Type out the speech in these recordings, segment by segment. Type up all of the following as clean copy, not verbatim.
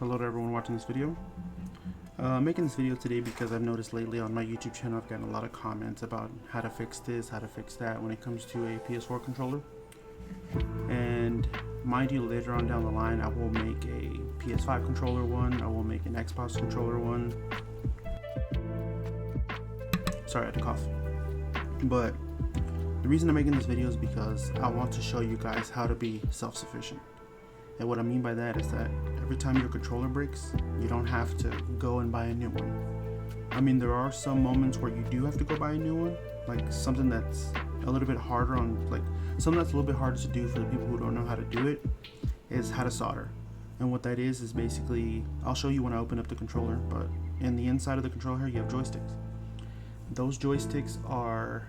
Hello to everyone watching this video. Making this video today because I've noticed lately on my YouTube channel I've gotten a lot of comments about how to fix this, how to fix that when it comes to a PS4 controller. And mind you, later on down the line I will make a PS5 controller one, I will make an Xbox controller one. Sorry, I had to cough. But the reason I'm making this video is because I want to show you guys how to be self-sufficient. And what I mean by that is that every time your controller breaks, you don't have to go and buy a new one. I mean, there are some moments where you do have to go buy a new one, like something that's a little bit harder something that's a little bit harder to do for the people who don't know how to do it is how to solder. And what that is basically, I'll show you when I open up the controller, but in the inside of the controller here you have joysticks. Those joysticks are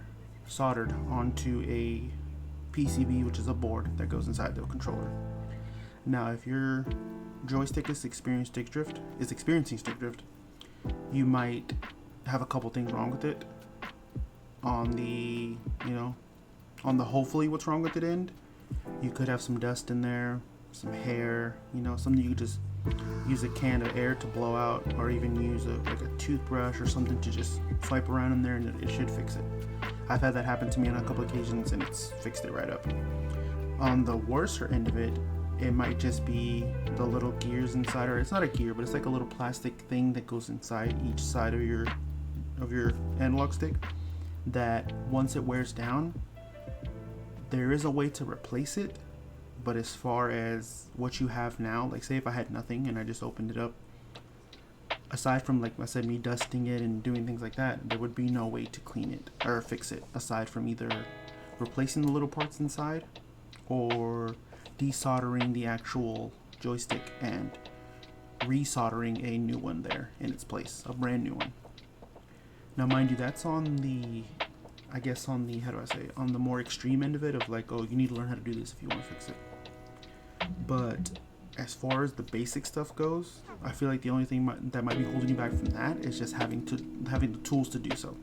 soldered onto a PCB, which is a board that goes inside the controller. Now, if your joystick is experiencing stick drift, you might have a couple things wrong with it. On the hopefully what's wrong with it end, you could have some dust in there, some hair, something you could just use a can of air to blow out, or even use like a toothbrush or something to just swipe around in there and it should fix it. I've had that happen to me on a couple occasions and it's fixed it right up. On the worser end of it, it might just be the little gears inside, or it's not a gear, but it's like a little plastic thing that goes inside each side of your analog stick, that once it wears down, there is a way to replace it. But as far as what you have now, like say if I had nothing and I just opened it up, aside from, like I said, me dusting it and doing things like that, there would be no way to clean it or fix it aside from either replacing the little parts inside or desoldering the actual joystick and resoldering a new one there in its place, a brand new one. Now mind you, that's on the, on the more extreme end of it, of like, oh, you need to learn how to do this if you want to fix it. But as far as the basic stuff goes, I feel like the only thing that might be holding you back from that is just having the tools to do so.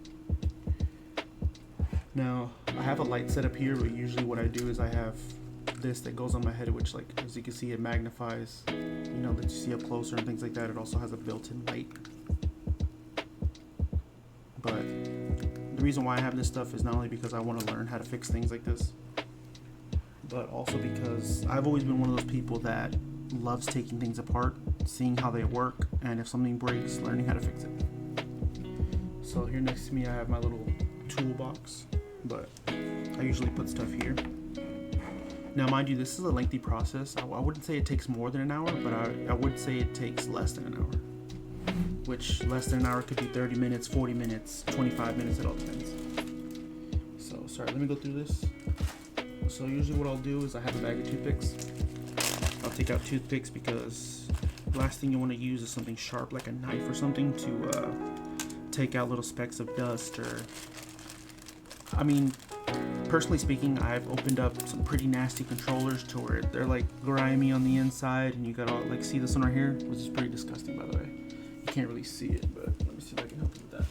Now, I have a light set up here, but usually what I do is I have this that goes on my head, which, like, as you can see, it magnifies, that you see up closer and things like that. It also has a built-in light. But the reason why I have this stuff is not only because I want to learn how to fix things like this, but also because I've always been one of those people that loves taking things apart, seeing how they work, and if something breaks, learning how to fix it. So here next to me I have my little toolbox, but I usually put stuff here. Now mind you, this is a lengthy process. I wouldn't say it takes more than an hour, but I would say it takes less than an hour. Which less than an hour could be 30 minutes, 40 minutes, 25 minutes, it all depends. So sorry, let me go through this. So usually what I'll do is I have a bag of toothpicks. I'll take out toothpicks because the last thing you want to use is something sharp like a knife or something to take out little specks of dust, or personally speaking, I've opened up some pretty nasty controllers to where they're like grimy on the inside, and you got all, like, see this one right here, which is pretty disgusting, by the way. You can't really see it, but let me see if I can help you with that.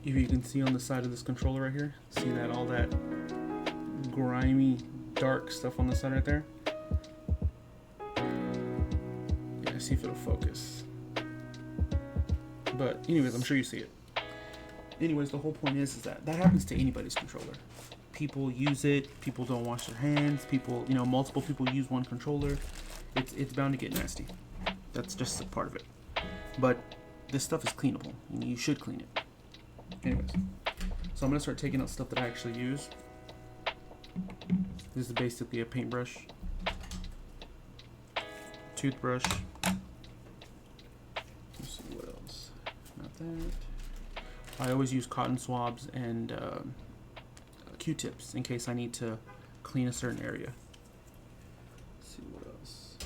If you can see on the side of this controller right here, see that, all that grimy dark stuff on the side right there? Yeah, see if it'll focus. But anyways, I'm sure you see it. Anyways, the whole point is that happens to anybody's controller. People use it, people don't wash their hands, people, multiple people use one controller. It's bound to get nasty. That's just a part of it. But this stuff is cleanable. You should clean it. Anyways, so I'm gonna start taking out stuff that I actually use. This is basically a paintbrush, toothbrush. Let's see what else. Not that. I always use cotton swabs and Q-tips in case I need to clean a certain area. Let's see what else.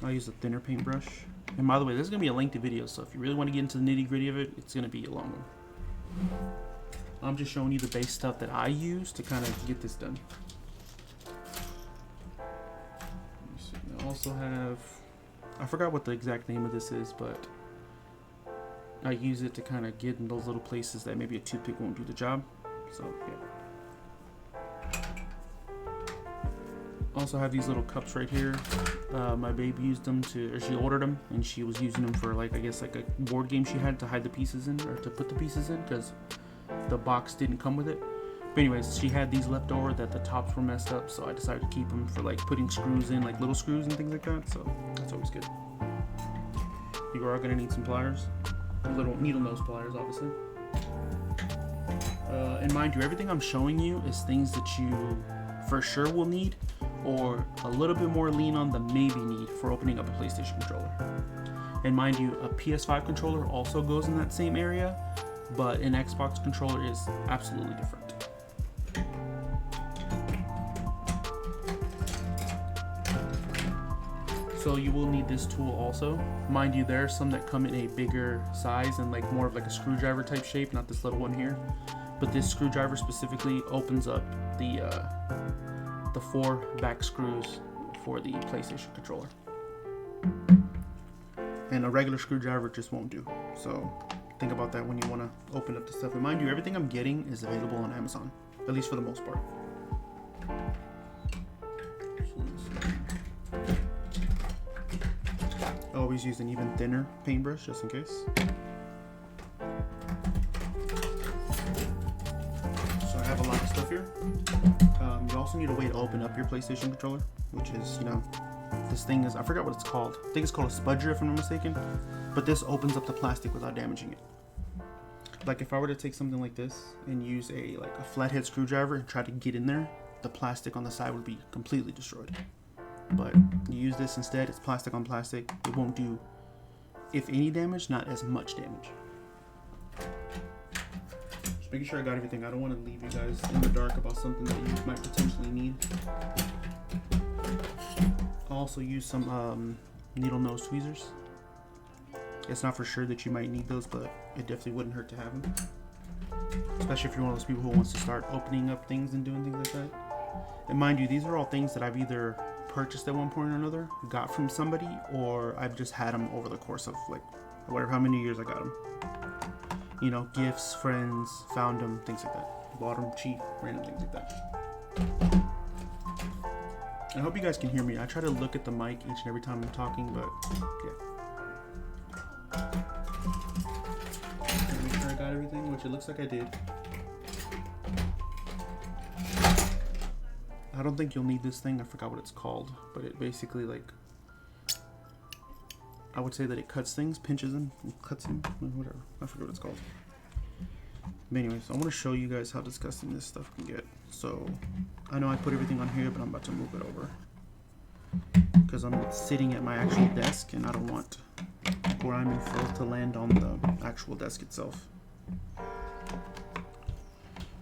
I'll use a thinner paintbrush. And by the way, this is going to be a lengthy video, so if you really want to get into the nitty-gritty of it, it's going to be a long one. I'm just showing you the base stuff that I use to kind of get this done. I also have, I forgot what the exact name of this is, but I use it to kind of get in those little places that maybe a toothpick won't do the job. So yeah. Also have these little cups right here. My baby used them or she ordered them, and she was using them for like, I guess like a board game she had to hide the pieces in, or to put the pieces in, because the box didn't come with it. But anyways, she had these left over that the tops were messed up, so I decided to keep them for like putting screws in, like little screws and things like that, so that's always good. You are gonna need some pliers, little needle nose pliers, obviously. And mind you, everything I'm showing you is things that you for sure will need, or a little bit more lean on the maybe need for opening up a PlayStation controller. And mind you, a PS5 controller also goes in that same area, but an Xbox controller is absolutely different. So you will need this tool also. Mind you, there are some that come in a bigger size and like more of like a screwdriver type shape, not this little one here. But this screwdriver specifically opens up the 4 back screws for the PlayStation controller. And a regular screwdriver just won't do. So think about that when you want to open up the stuff. And mind you, everything I'm getting is available on Amazon, at least for the most part. Always use an even thinner paintbrush just in case. So I have a lot of stuff here. You also need a way to open up your PlayStation controller, which is, you know, this thing is, I forgot what it's called. I think it's called a spudger if I'm not mistaken. But this opens up the plastic without damaging it. Like if I were to take something like this and use a flathead screwdriver and try to get in there, the plastic on the side would be completely destroyed. But you use this instead, it's plastic on plastic. It won't do, if any damage, not as much damage. Just making sure I got everything. I don't want to leave you guys in the dark about something that you might potentially need. I'll also use some needle nose tweezers. It's not for sure that you might need those, but it definitely wouldn't hurt to have them. Especially if you're one of those people who wants to start opening up things and doing things like that. And mind you, these are all things that I've either purchased at one point or another, got from somebody, or I've just had them over the course of like whatever, how many years I got them. You know, gifts, friends, found them, things like that. Bought them cheap, random things like that. I hope you guys can hear me. I try to look at the mic each and every time I'm talking, but yeah. Make sure I got everything, which it looks like I did. I don't think you'll need this thing. I forgot what it's called, but it basically, like, I would say that it cuts things, pinches them, cuts them, whatever. I forget what it's called. But anyways, I want to show you guys how disgusting this stuff can get. So I know I put everything on here, but I'm about to move it over because I'm sitting at my actual desk and I don't want grime and filth to land on the actual desk itself.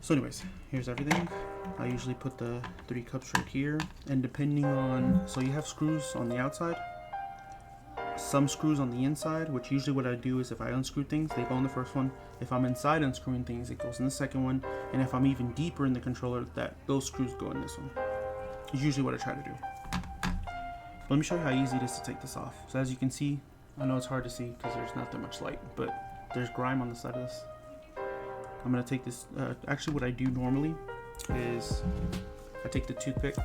So anyways, here's everything. I usually put the 3 cups right here, and depending on, so you have screws on the outside, some screws on the inside, which usually what I do is if I unscrew things, they go in the first one. If I'm inside unscrewing things, it goes in the second one. And if I'm even deeper in the controller, those screws go in this one. It's usually what I try to do. But let me show you how easy it is to take this off. So as you can see, I know it's hard to see because there's not that much light, but there's grime on the side of this. I'm going to take this, actually what I do normally is I take the toothpick,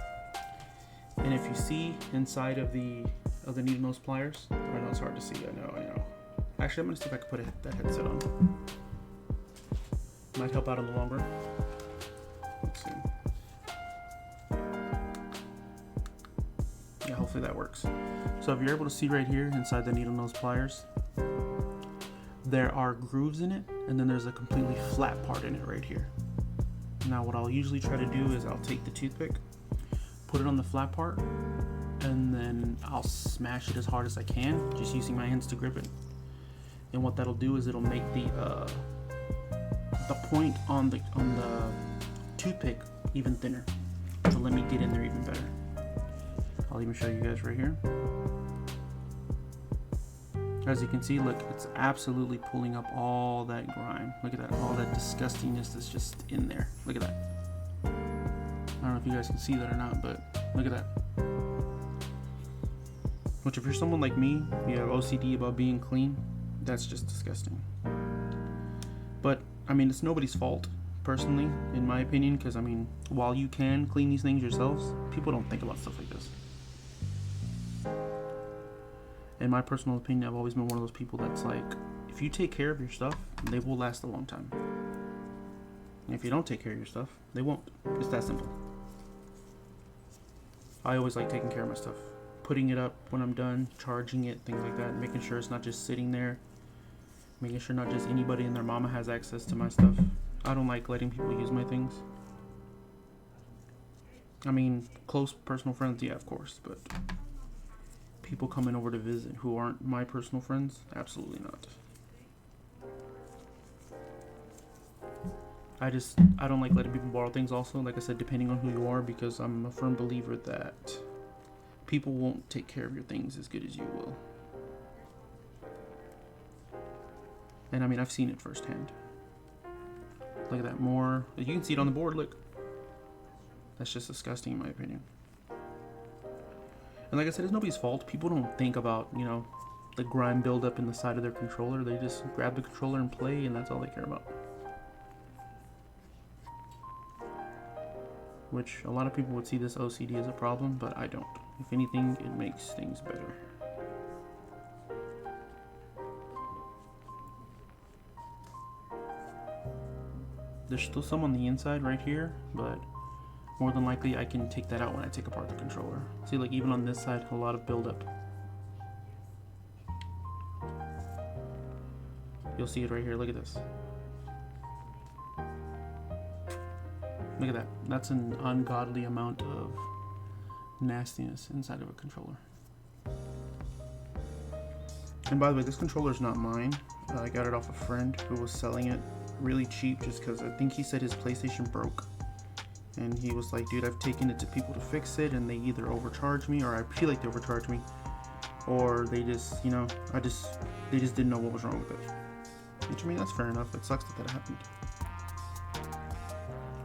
and if you see inside of the needle nose pliers, I know it's hard to see, I know. Actually, I'm going to see if I can put that headset on. Might help out in the long run. Let's see. Yeah, hopefully that works. So if you're able to see right here inside the needle nose pliers, there are grooves in it, and then there's a completely flat part in it right here. Now what I'll usually try to do is I'll take the toothpick, put it on the flat part, and then I'll smash it as hard as I can, just using my hands to grip it. And what that'll do is it'll make the point on the toothpick even thinner, to let me get in there even better. I'll even show you guys right here. As you can see, look, it's absolutely pulling up all that grime. Look at that, all that disgustingness that's just in there. Look at that. I don't know if you guys can see that or not, but look at that. Which, if you're someone like me, you have OCD about being clean, that's just disgusting. But, I mean, it's nobody's fault, personally, in my opinion, because I mean, while you can clean these things yourselves, people don't think about stuff like this. In my personal opinion, I've always been one of those people that's like, if you take care of your stuff, they will last a long time. And if you don't take care of your stuff, they won't. It's that simple. I always like taking care of my stuff. Putting it up when I'm done, charging it, things like that, making sure it's not just sitting there, making sure not just anybody and their mama has access to my stuff. I don't like letting people use my things. I mean, close personal friends, yeah, of course, but people coming over to visit who aren't my personal friends, absolutely not. I don't like letting people borrow things also, like I said, depending on who you are, because I'm a firm believer that people won't take care of your things as good as you will. And I mean, I've seen it firsthand. Look at that, more. You can see it on the board, look. That's just disgusting in my opinion. And like I said, it's nobody's fault. People don't think about, you know, the grime buildup in the side of their controller. They just grab the controller and play, and that's all they care about. Which a lot of people would see this OCD as a problem, but I don't. If anything, it makes things better. There's still some on the inside right here, but more than likely I can take that out when I take apart the controller. See, like even on this side, a lot of buildup. You'll see it right here, look at this. Look at that, that's an ungodly amount of nastiness inside of a controller. And by the way, this controller is not mine. I got it off a friend who was selling it really cheap just because I think he said his PlayStation broke. And he was like, dude, I've taken it to people to fix it and they either overcharge me, or I feel like they overcharge me, or they just, you know, they just didn't know what was wrong with it. Which, I mean, that's fair enough. It sucks that happened.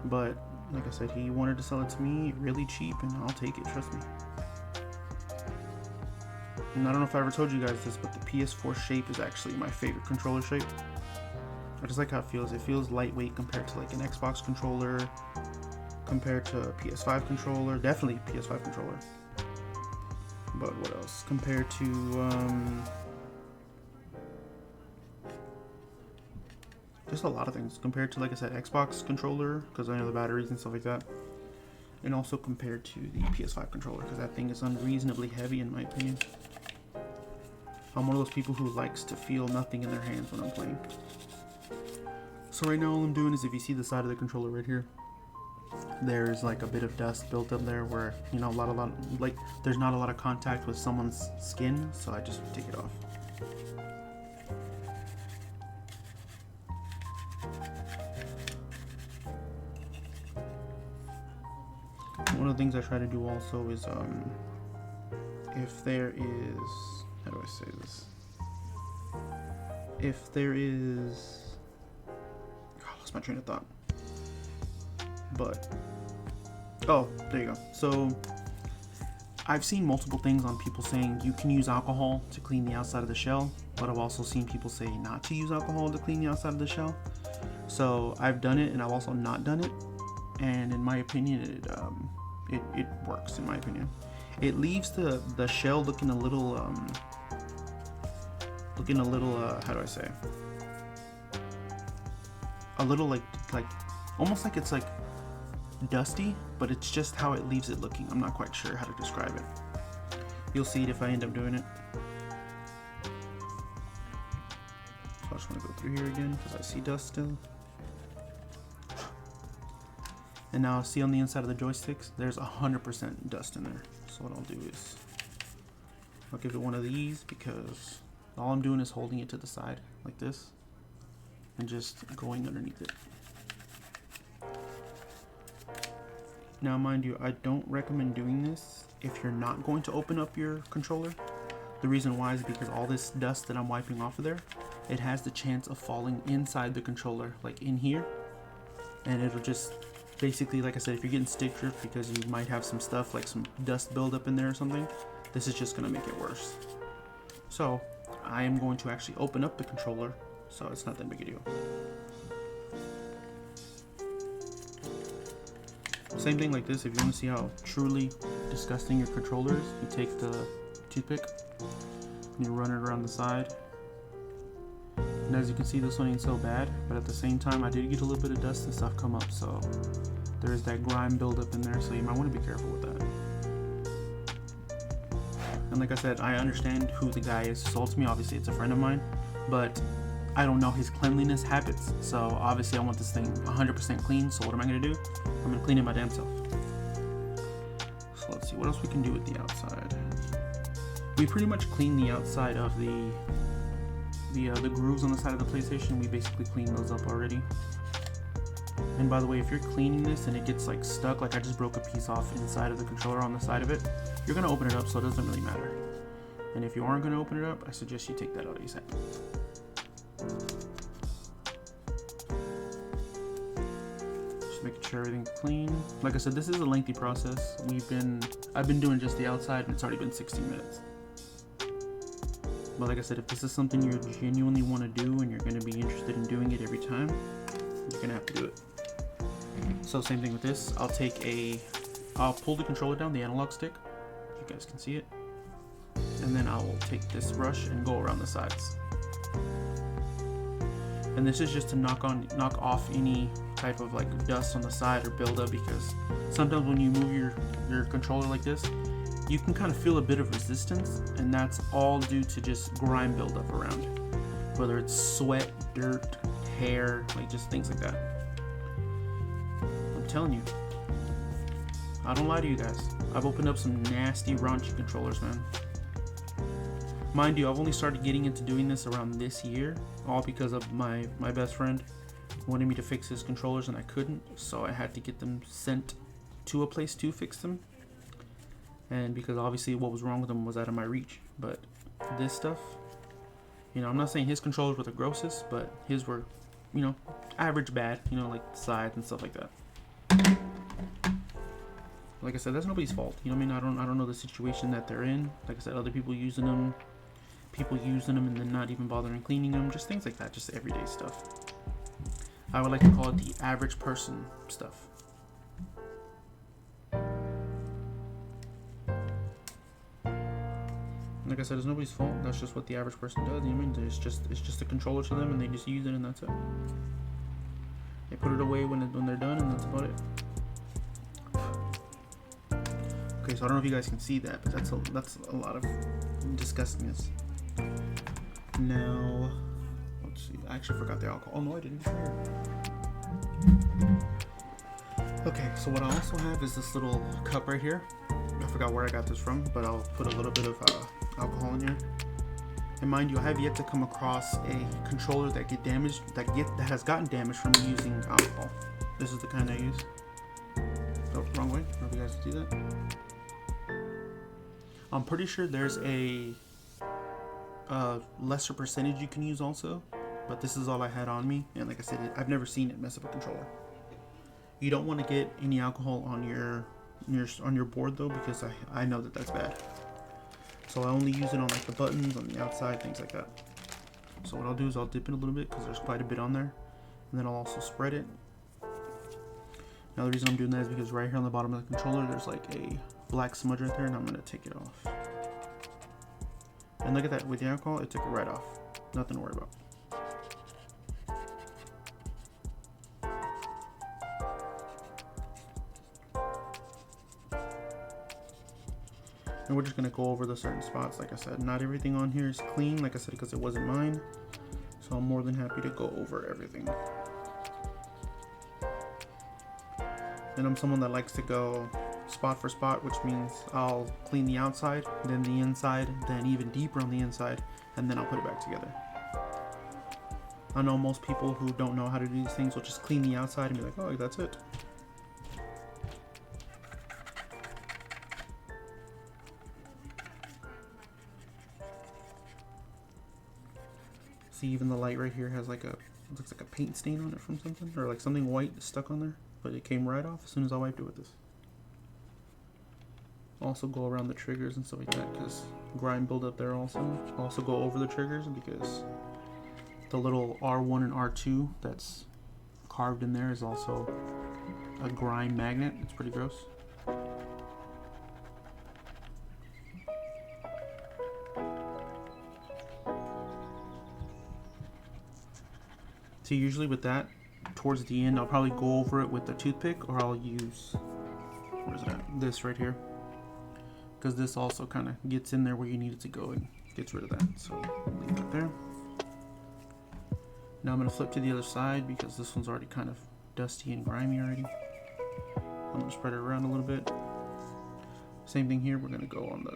But like I said, he wanted to sell it to me really cheap and I'll take it, trust me. And I don't know if I ever told you guys this, but the PS4 shape is actually my favorite controller shape. I just like how it feels. It feels lightweight compared to like an Xbox controller, compared to a PS5 controller, definitely PS5 controller. But what else? Compared to just a lot of things. Compared to, like I said, Xbox controller, because I know the batteries and stuff like that. And also compared to the PS5 controller, because that thing is unreasonably heavy in my opinion. I'm one of those people who likes to feel nothing in their hands when I'm playing. So right now all I'm doing is, if you see the side of the controller right here, there's like a bit of dust built up there where, you know, like there's not a lot of contact with someone's skin, so I just take it off. One of the things I try to do also is, if there is, how do I say this? If there is, I lost my train of thought. But, oh, there you go. So, I've seen multiple things on people saying you can use alcohol to clean the outside of the shell, but I've also seen people say not to use alcohol to clean the outside of the shell. So, I've done it and I've also not done it. And in my opinion, it works, in my opinion. It leaves the shell looking a little, how do I say? A little like almost like it's like dusty, but it's just how it leaves it looking. I'm not quite sure how to describe it. You'll see it if I end up doing it. So I just want to go through here again because I see dust still. And now see on the inside of the joysticks, there's 100% dust in there. So what I'll do is, I'll give it one of these, because all I'm doing is holding it to the side like this and just going underneath it. Now mind you, I don't recommend doing this if you're not going to open up your controller. The reason why is because all this dust that I'm wiping off of there, it has the chance of falling inside the controller, like in here, and it'll just basically, like I said, if you're getting stick drift because you might have some stuff like some dust buildup in there or something, this is just going to make it worse. So I am going to actually open up the controller, so it's not that big a deal. Same thing like this. If you want to see how truly disgusting your controller is, you take the toothpick and you run it around the side. And as you can see, this one ain't so bad, but at the same time, I did get a little bit of dust and stuff come up, so there's that grime buildup in there, so you might want to be careful with that. And like I said, I understand who the guy is who sold to me. Obviously, it's a friend of mine, but I don't know his cleanliness habits, so obviously I want this thing 100% clean. So what am I going to do? I'm going to clean it my damn self. So let's see what else we can do with the outside. We pretty much cleaned the outside of the grooves on the side of the PlayStation. We basically cleaned those up already. And by the way, if you're cleaning this and it gets like stuck, like I just broke a piece off inside of the controller on the side of it, you're going to open it up, so it doesn't really matter. And if you aren't going to open it up, I suggest you take that out ASAP. Just making sure everything's clean. Like I said, this is a lengthy process. I've been doing just the outside and it's already been 16 minutes. But like I said, if this is something you genuinely want to do and you're going to be interested in doing it every time, you're going to have to do it. So same thing with this. I'll pull the controller down, the analog stick. You guys can see it. And then I will take this brush and go around the sides. And this is just to knock off any type of like dust on the side or buildup, because sometimes when you move your controller like this, you can kind of feel a bit of resistance, and that's all due to just grime buildup around. Whether it's sweat, dirt, hair, like just things like that. I'm telling you, I don't lie to you guys. I've opened up some nasty, raunchy controllers, man. Mind you, I've only started getting into doing this around this year, all because of my best friend wanted me to fix his controllers and I couldn't, so I had to get them sent to a place to fix them. And because obviously what was wrong with them was out of my reach. But this stuff, you know, I'm not saying his controllers were the grossest, but his were, you know, average bad, you know, like the sides and stuff like that. Like I said, that's nobody's fault. You know what I mean? I don't know the situation that they're in. Like I said, other people using them and then not even bothering cleaning them, just things like that, just everyday stuff. I would like to call it the average person stuff. Like I said, it's nobody's fault. That's just what the average person does. You know what I mean? It's just a controller to them, and they just use it, and that's it. They put it away when they're done, and that's about it. Okay, so I don't know if you guys can see that, but that's a lot of disgustingness. Now, let's see. I actually forgot the alcohol. Oh no, I didn't. Okay, so what I also have is this little cup right here. I forgot where I got this from, but I'll put a little bit of alcohol in here. And mind you, I have yet to come across a controller that that has gotten damaged from using alcohol. This is the kind I use. Oh, wrong way. I don't know if you guys can see that. I'm pretty sure there's a lesser percentage you can use also, but this is all I had on me, and like I said, I've never seen it mess up a controller. You don't want to get any alcohol on your board though, because I know that that's bad. So I only use it on like the buttons on the outside, things like that. So what I'll do is I'll dip it a little bit because there's quite a bit on there, and then I'll also spread it. Now the reason I'm doing that is because right here on the bottom of the controller there's like a black smudge right there, and I'm going to take it off. And look at that, with the alcohol it took it right off. Nothing to worry about. And we're just going to go over the certain spots. Like I said, not everything on here is clean, like I said, because it wasn't mine. So I'm more than happy to go over everything. And I'm someone that likes to go spot for spot, which means I'll clean the outside, then the inside, then even deeper on the inside, and then I'll put it back together. I know most people who don't know how to do these things will just clean the outside and be like, oh, that's it. See, even the light right here has like looks like a paint stain on it from something, or like something white stuck on there, but it came right off as soon as I wiped it with this. Also go around the triggers and stuff like that, because grime build up there also. Also go over the triggers, because the little R1 and R2 that's carved in there is also a grime magnet. It's pretty gross. So usually with that, towards the end, I'll probably go over it with a toothpick, or I'll use, what is that? This right here. Because this also kind of gets in there where you need it to go and gets rid of that. So leave that there. Now I'm going to flip to the other side because this one's already kind of dusty and grimy already. I'm going to spread it around a little bit. Same thing here, we're going to go on the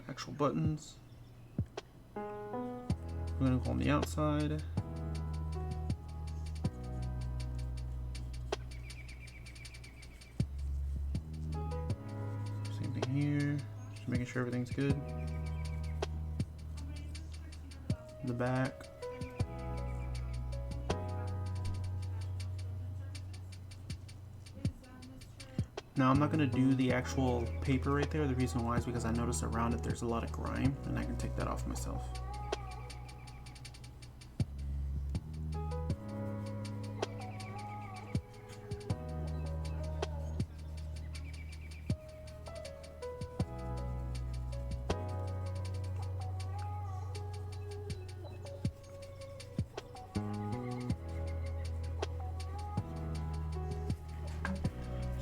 actual buttons. We're going to go on the outside. Same thing here, just making sure everything's good. The back. Now I'm not going to do the actual paper right there. The reason why is because I noticed around it there's a lot of grime and I can take that off myself.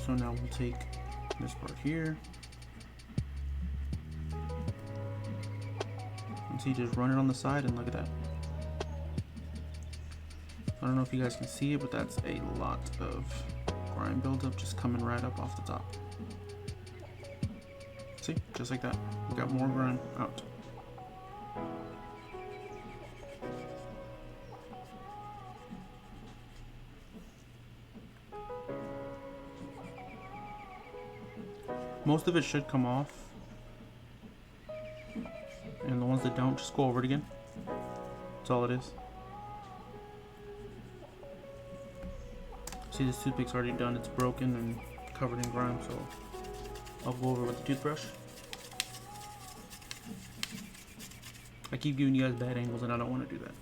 So now we'll take this part here and see, just run it on the side and look at that. I don't know if you guys can see it, but that's a lot of grime buildup just coming right up off the top. See, just like that. We got more grime out. Most of it should come off, and the ones that don't, just go over it again. That's all it is. See, this toothpick's already done. It's broken and covered in grime, so I'll go over with the toothbrush. I keep giving you guys bad angles and I don't want to do that.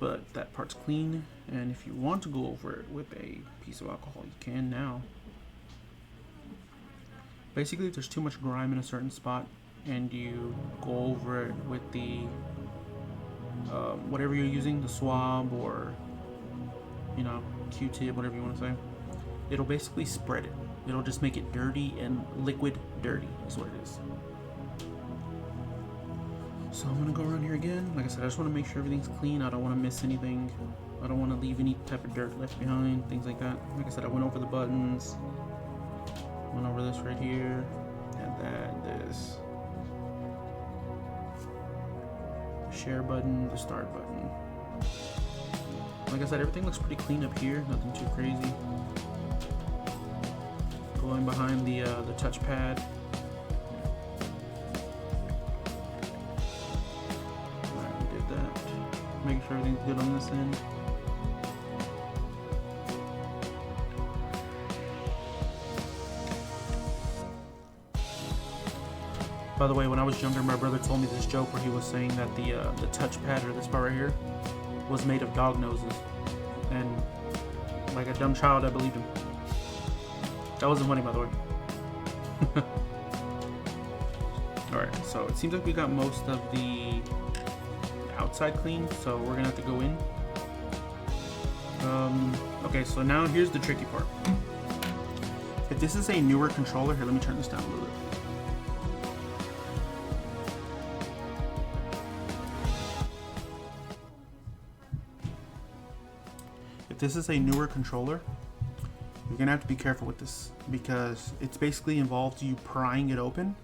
But that part's clean, and if you want to go over it with a piece of alcohol, you can now. Basically, if there's too much grime in a certain spot and you go over it with the whatever you're using, the swab or, you know, Q-tip, whatever you want to say, it'll basically spread it. It'll just make it dirty, and liquid dirty is what it is. So I'm gonna go around here again. Like I said, I just want to make sure everything's clean. I don't want to miss anything. I don't want to leave any type of dirt left behind, things like that. Like I said, I went over the buttons. Went over this right here, and then this share button, the start button. Like I said, everything looks pretty clean up here, nothing too crazy. Going behind the touchpad. Alright, we did that. Making sure everything's good on this end. By the way, when I was younger, my brother told me this joke where he was saying that the touchpad, or this part right here, was made of dog noses. And like a dumb child, I believed him. That wasn't funny, by the way. Alright, so it seems like we got most of the outside clean, so we're gonna have to go in. Okay, so now here's the tricky part. If this is a newer controller, here, let me turn this down a little bit. If this is a newer controller, you're gonna have to be careful with this because it's basically involved you prying it open,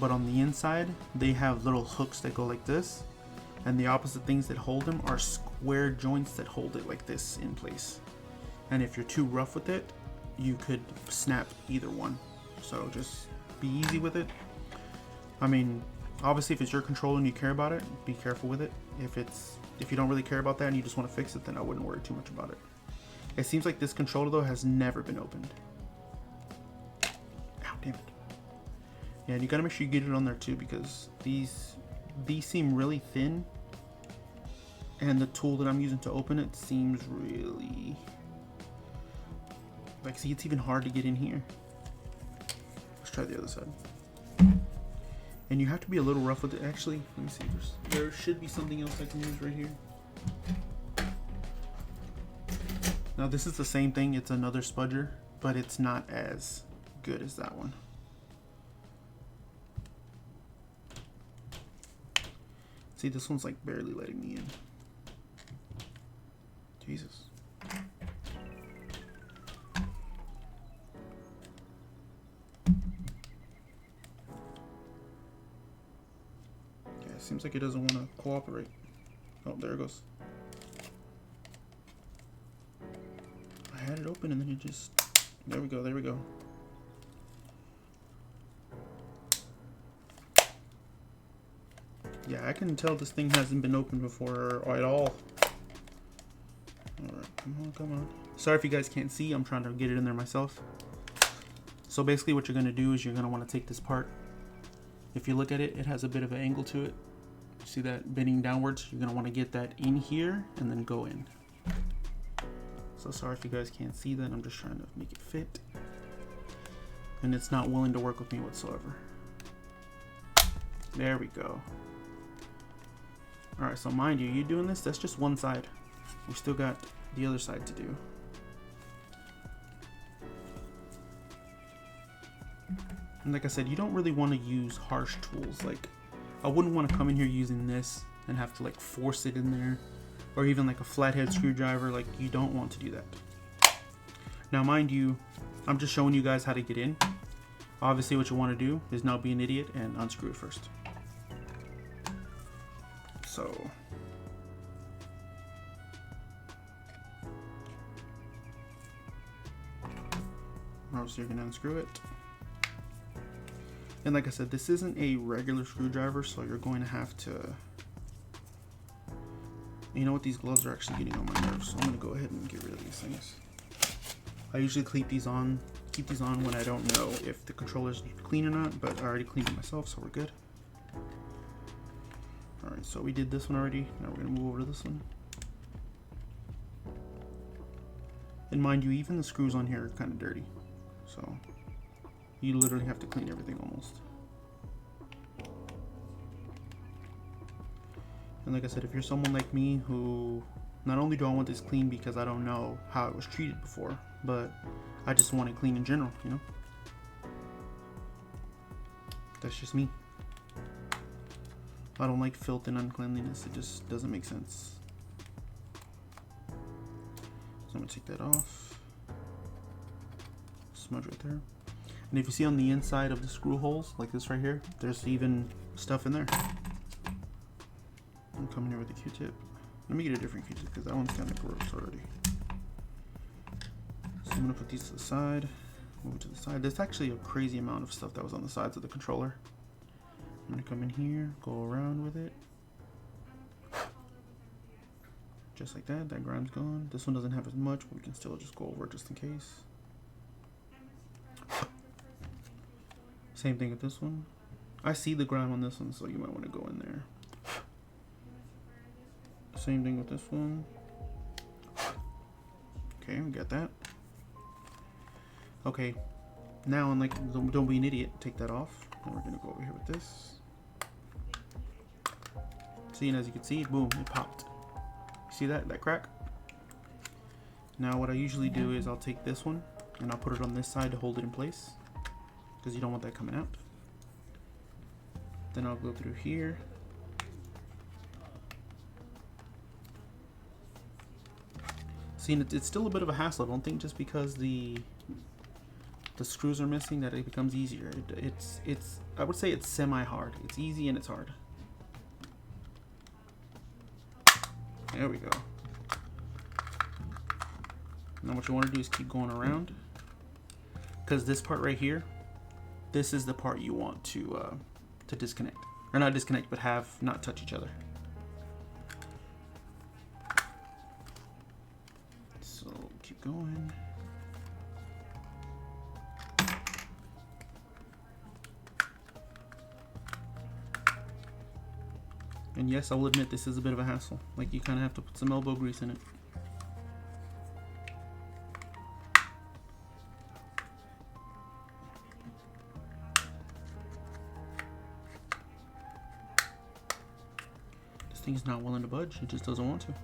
but on the inside they have little hooks that go like this, and the opposite things that hold them are square joints that hold it like this in place. And if you're too rough with it, you could snap either one. So just be easy with it. I mean, obviously if it's your controller and you care about it, be careful with it. If you don't really care about that and you just want to fix it, then I wouldn't worry too much about it. It seems like this controller though has never been opened. Ow, damn it. Yeah, and you gotta make sure you get it on there too, because these seem really thin, and the tool that I'm using to open it seems really Like, see, it's even hard to get in here. Let's try the other side. And you have to be a little rough with it. Actually, let me see. There should be something else I can use right here. Now this is the same thing. It's another spudger, but it's not as good as that one. See, this one's like barely letting me in. Jesus. Seems like it doesn't want to cooperate. Oh, there it goes. I had it open and then it just... There we go, there we go. Yeah, I can tell this thing hasn't been opened before or at all. Alright, come on, come on. Sorry if you guys can't see, I'm trying to get it in there myself. So basically what you're going to do is you're going to want to take this part. If you look at it, it has a bit of an angle to it. See that bending downwards? You're going to want to get that in here and then go in. So sorry if you guys can't see that. I'm just trying to make it fit. And it's not willing to work with me whatsoever. There we go. Alright, so mind you doing this, that's just one side. We still got the other side to do. And like I said, you don't really want to use harsh tools. Like, I wouldn't want to come in here using this and have to like force it in there, or even like a flathead screwdriver. Like, you don't want to do that. Now mind you, I'm just showing you guys how to get in. Obviously what you want to do is now be an idiot and unscrew it first. So you're gonna unscrew it. And like I said, this isn't a regular screwdriver, so you're going to have to... You know what, these gloves are actually getting on my nerves, so I'm going to go ahead and get rid of these things. I usually keep these on when I don't know if the controller's clean or not, but I already cleaned it myself, so we're good. Alright, so we did this one already. Now we're going to move over to this one. And mind you, even the screws on here are kind of dirty, so you literally have to clean everything almost. And like I said, if you're someone like me who, not only do I want this clean because I don't know how it was treated before, but I just want it clean in general, you know? That's just me. I don't like filth and uncleanliness. It just doesn't make sense. So I'm gonna take that off. Smudge right there. And if you see on the inside of the screw holes, like this right here, there's even stuff in there. I'm coming here with a Q-tip. Let me get a different Q-tip because that one's kind of gross already. So I'm gonna put these to the side, move it to the side. There's actually a crazy amount of stuff that was on the sides of the controller. I'm gonna come in here, go around with it. Just like that, that grime's gone. This one doesn't have as much, but we can still just go over it just in case. Same thing with this one. I see the grime on this one, so you might want to go in there. Same thing with this one. Okay, we got that. Okay, now, and like, don't be an idiot, take that off. And we're gonna go over here with this. See, and as you can see, boom, it popped. See that crack? Now what I usually do is I'll take this one and I'll put it on this side to hold it in place, because you don't want that coming out. Then I'll go through here. See, and it's still a bit of a hassle. I don't think just because the screws are missing that it becomes easier. It's I would say it's semi-hard. It's easy and it's hard. There we go. Now what you want to do is keep going around, because this part right here, this is the part you want to disconnect, or not disconnect, but have not touch each other. So keep going. And yes, I will admit this is a bit of a hassle. Like, you kind of have to put some elbow grease in it. thing's not willing to budge. It just doesn't want to.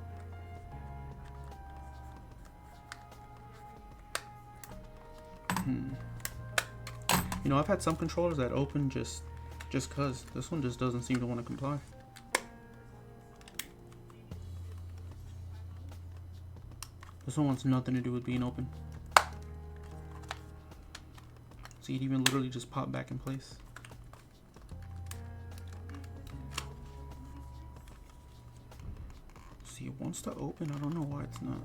You know, I've had some controllers that open just cause. This one just doesn't seem to want to comply. This one wants nothing to do with being open. See, it even literally just popped back in place. See, it wants to open. I don't know why it's not.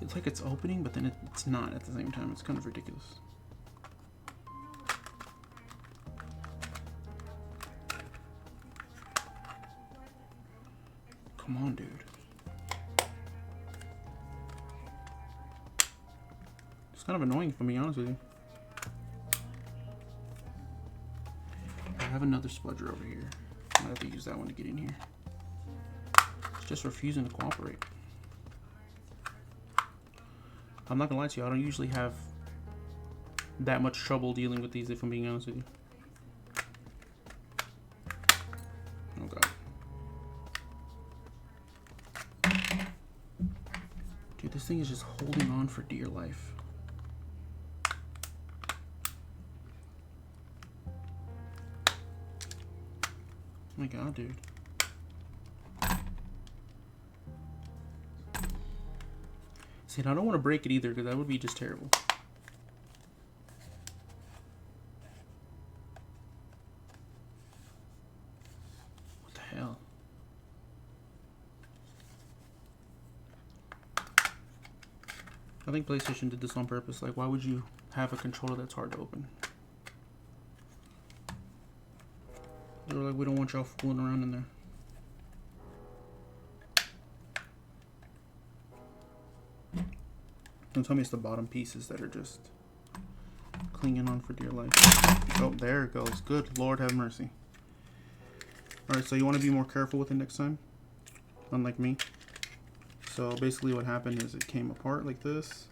It's like it's opening, but then it's not at the same time. It's kind of ridiculous. Come on, dude. It's kind of annoying, if I'm being honest with you. I have another spludger over here. I have to use that one to get in here. It's just refusing to cooperate. I'm not gonna lie to you, I don't usually have that much trouble dealing with these, if I'm being honest with you. Oh god. Dude, this thing is just holding on for dear life. Oh my god, dude. See, I don't want to break it either, because that would be just terrible. What the hell? I think PlayStation did this on purpose. Like, why would you have a controller that's hard to open? They were like, we don't want y'all fooling around in there. Don't tell me it's the bottom pieces that are just clinging on for dear life. Oh, there it goes. Good Lord have mercy. Alright, so you want to be more careful with it next time, unlike me. So basically what happened is it came apart like this.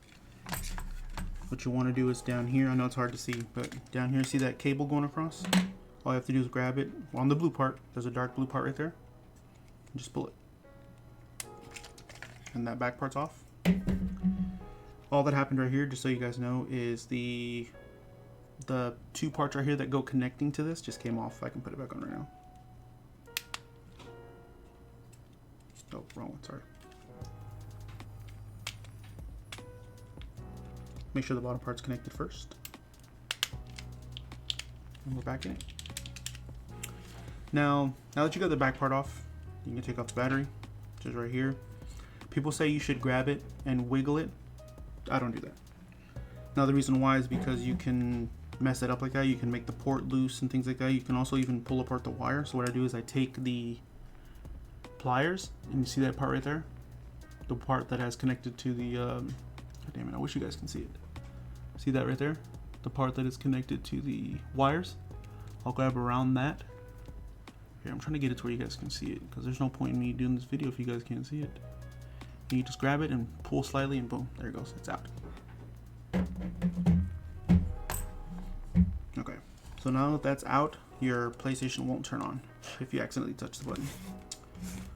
What you want to do is down here, I know it's hard to see, but down here, see that cable going across? All you have to do is grab it on the blue part. There's a dark blue part right there. And just pull it. And that back part's off. All that happened right here, just so you guys know, is the two parts right here that go connecting to this just came off. I can put it back on right now. Oh, wrong one, sorry. Make sure the bottom part's connected first. And we're back in it. Now that you got the back part off, you can take off the battery, which is right here. People say you should grab it and wiggle it. I don't do that. Now the reason why is because you can mess it up like that. You can make the port loose and things like that. You can also even pull apart the wire. So what I do is I take the pliers, and you see that part right there? The part that has connected to the, God damn it, I wish you guys can see it. See that right there? The part that is connected to the wires. I'll grab around that. Here, I'm trying to get it to where you guys can see it, because there's no point in me doing this video if you guys can't see it. You just grab it and pull slightly and boom, there it goes, it's out. Okay, so now that that's out, your PlayStation won't turn on if you accidentally touch the button.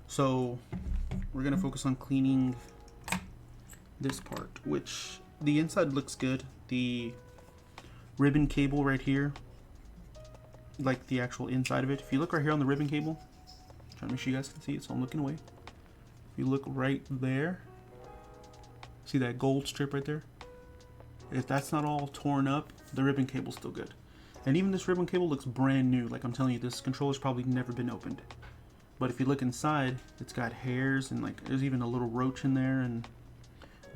So we're gonna focus on cleaning this part, which the inside looks good. The ribbon cable right here, like the actual inside of it, if you look right here on the ribbon cable, I'm trying to make sure you guys can see it, so I'm looking away. If you look right there, see that gold strip right there? If that's not all torn up, the ribbon cable's still good. And even this ribbon cable looks brand new. Like I'm telling you, this controller's probably never been opened. But if you look inside, it's got hairs and like there's even a little roach in there and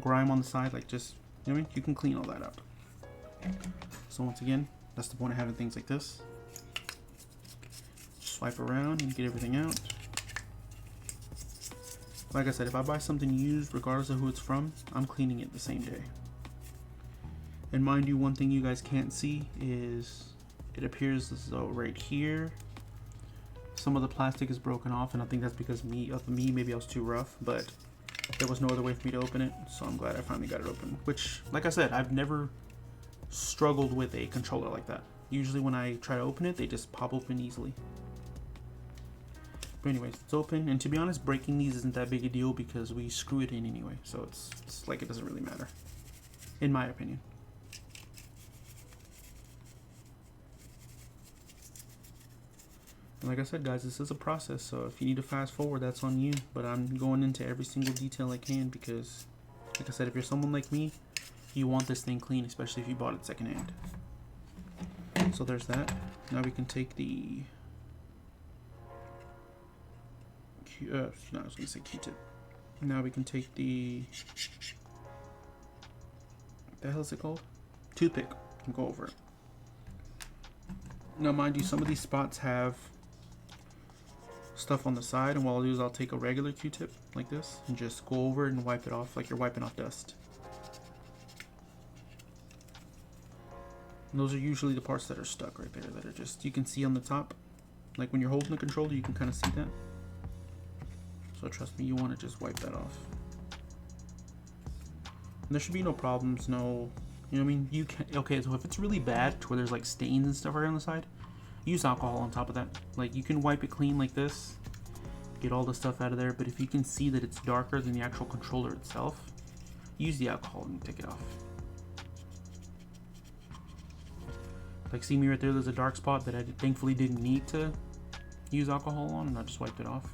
grime on the side. Like just, you know what I mean? You can clean all that out. So once again, that's the point of having things like this. Swipe around and get everything out. Like I said, if I buy something used, regardless of who it's from, I'm cleaning it the same day. And mind you, one thing you guys can't see is it appears as though right here some of the plastic is broken off, and I think that's because maybe I was too rough, but there was no other way for me to open it, so I'm glad I finally got it open. Which, like I said, I've never struggled with a controller like that. Usually when I try to open it, they just pop open easily. But anyways, it's open, and to be honest, breaking these isn't that big a deal because we screw it in anyway, so it's like it doesn't really matter, in my opinion. Like I said, guys, this is a process, so if you need to fast forward, that's on you, but I'm going into every single detail I can because, like I said, if you're someone like me, you want this thing clean, especially if you bought it secondhand. So there's that. Now we can take the I was going to say Q-tip. Now we can take the, what the hell is it called? Toothpick, and go over it. Now mind you, some of these spots have stuff on the side, and what I'll do is I'll take a regular Q-tip like this and just go over it and wipe it off like you're wiping off dust. And those are usually the parts that are stuck right there, that are just, you can see on the top, like when you're holding the controller, you can kind of see that. So trust me, you want to just wipe that off. And there should be no problems, no, you know what I mean? You can, okay, so if it's really bad to where there's like stains and stuff right on the side, use alcohol on top of that. Like, you can wipe it clean like this, get all the stuff out of there, but if you can see that it's darker than the actual controller itself, use the alcohol and take it off. Like, see me right there, there's a dark spot that I thankfully didn't need to use alcohol on, and I just wiped it off.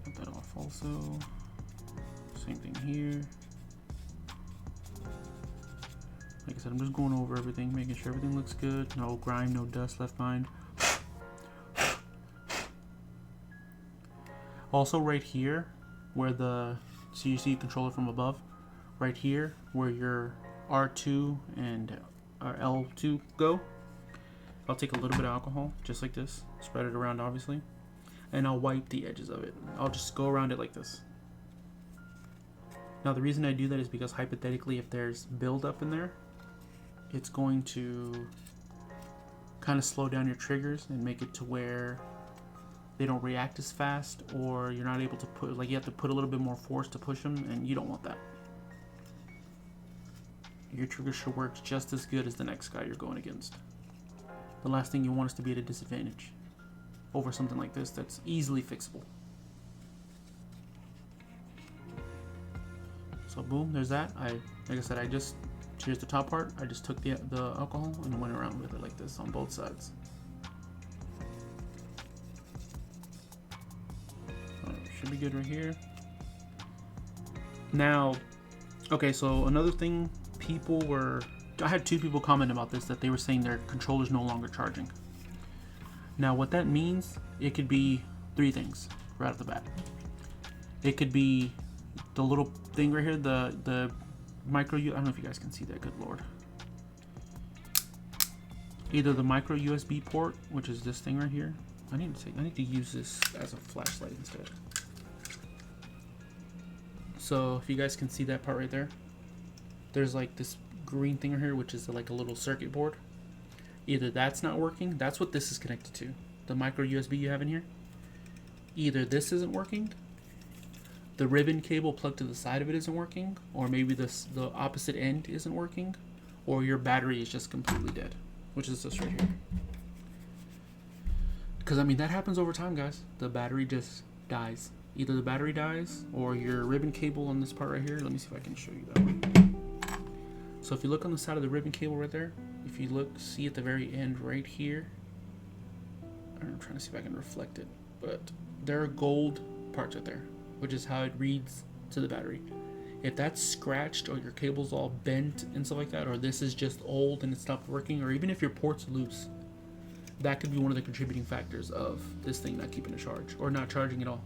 Wipe that off also. Same thing here. Like I said, I'm just going over everything, making sure everything looks good. No grime, no dust left behind. Also right here, where the, so you see controller from above, right here, where your R2 and L2 go, I'll take a little bit of alcohol, just like this, spread it around obviously, and I'll wipe the edges of it. I'll just go around it like this. Now the reason I do that is because hypothetically if there's buildup in there, it's going to kind of slow down your triggers and make it to where they don't react as fast, or you're not able to put, like, you have to put a little bit more force to push them, and you don't want that. Your trigger should work just as good as the next guy you're going against. The last thing you want is to be at a disadvantage over something like this that's easily fixable. So boom, there's that. Like I said, here's the top part. I just took the alcohol and went around with it like this on both sides. Should be good right here. Now, okay, so another thing, I had two people comment about this, that they were saying their controller's no longer charging. Now what that means, it could be three things right off the bat. It could be the little thing right here, the micro, I don't know if you guys can see that, good lord. Either the micro USB port, which is this thing right here. I need to use this as a flashlight instead. So if you guys can see that part right there, there's like this green thing right here, which is like a little circuit board. Either that's not working, that's what this is connected to, the micro USB you have in here. Either this isn't working, the ribbon cable plugged to the side of it isn't working, or maybe the opposite end isn't working, or your battery is just completely dead, which is this right here. Because I mean, that happens over time, guys. The battery just dies. Either the battery dies or your ribbon cable on this part right here. Let me see if I can show you that. So if you look on the side of the ribbon cable right there, if you look, see at the very end right here, I'm trying to see if I can reflect it, but there are gold parts right there, which is how it reads to the battery. If that's scratched or your cable's all bent and stuff like that, or this is just old and it stopped working, or even if your port's loose, that could be one of the contributing factors of this thing not keeping a charge or not charging at all.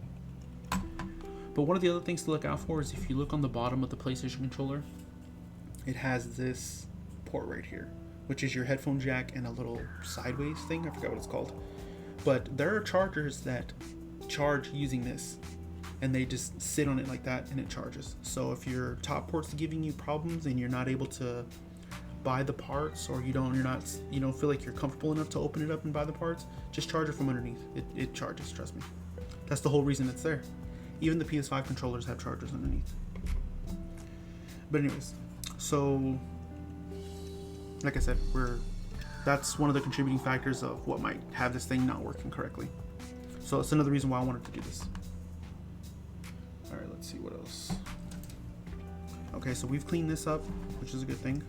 But one of the other things to look out for is if you look on the bottom of the PlayStation controller, it has this port right here, which is your headphone jack and a little sideways thing. I forgot what it's called. But there are chargers that charge using this, and they just sit on it like that and it charges. So if your top port's giving you problems and you're not able to buy the parts, or you don't feel like you're comfortable enough to open it up and buy the parts, just charge it from underneath. It charges, trust me. That's the whole reason it's there. Even the PS5 controllers have chargers underneath. But anyways, so like I said, that's one of the contributing factors of what might have this thing not working correctly. So it's another reason why I wanted to do this. All right, let's see what else. Okay, so we've cleaned this up, which is a good thing.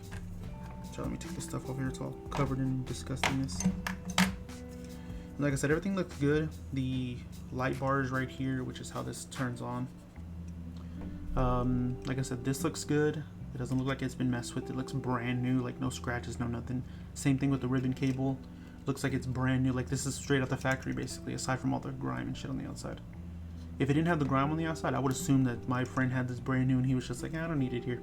So let me take this stuff over here. It's all covered in disgustingness. Like I said, everything looks good. The light bar is right here, which is how this turns on. Like I said, this looks good. It doesn't look like it's been messed with. It looks brand new, like no scratches, no nothing. Same thing with the ribbon cable. Looks like it's brand new. Like this is straight out the factory, basically, aside from all the grime and shit on the outside. If it didn't have the grime on the outside, I would assume that my friend had this brand new and he was just like, I don't need it here.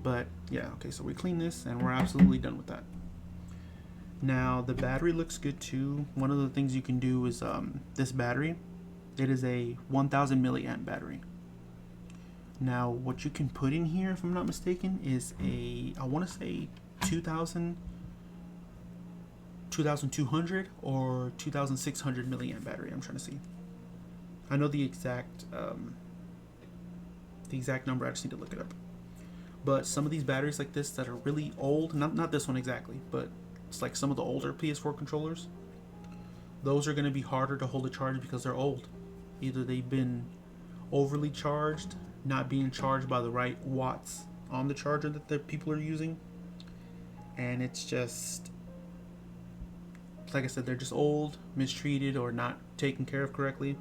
But yeah, okay, so we clean this and we're absolutely done with that. Now the battery looks good too. One of the things you can do is this battery, it is a 1000 milliamp battery. Now what you can put in here, if I'm not mistaken, is I want to say 2200 or 2600 milliamp battery. I'm trying to see. I know the exact number. I just need to look it up. But some of these batteries like this that are really old, not this one exactly, but it's like some of the older PS4 controllers, those are going to be harder to hold a charge because they're old. Either they've been overly charged, not being charged by the right watts on the charger that the people are using, and it's just, like I said, they're just old, mistreated, or not taken care of correctly.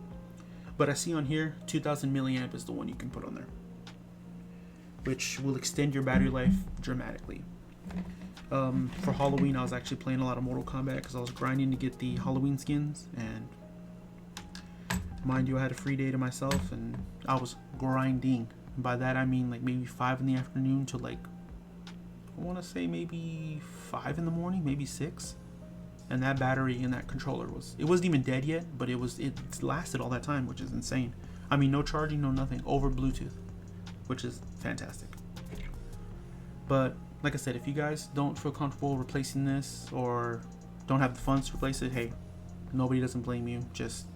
But I see on here 2000 milliamp is the one you can put on there, which will extend your battery life dramatically. For Halloween, I was actually playing a lot of Mortal Kombat because I was grinding to get the Halloween skins, and mind you, I had a free day to myself and I was grinding. And by that I mean like maybe 5 in the afternoon to like, I want to say maybe 5 in the morning, maybe 6. And that battery in that controller it wasn't even dead yet, but it lasted all that time, which is insane. I mean, no charging, no nothing, over Bluetooth, which is fantastic. But like I said, if you guys don't feel comfortable replacing this or don't have the funds to replace it, hey, nobody doesn't blame you. Just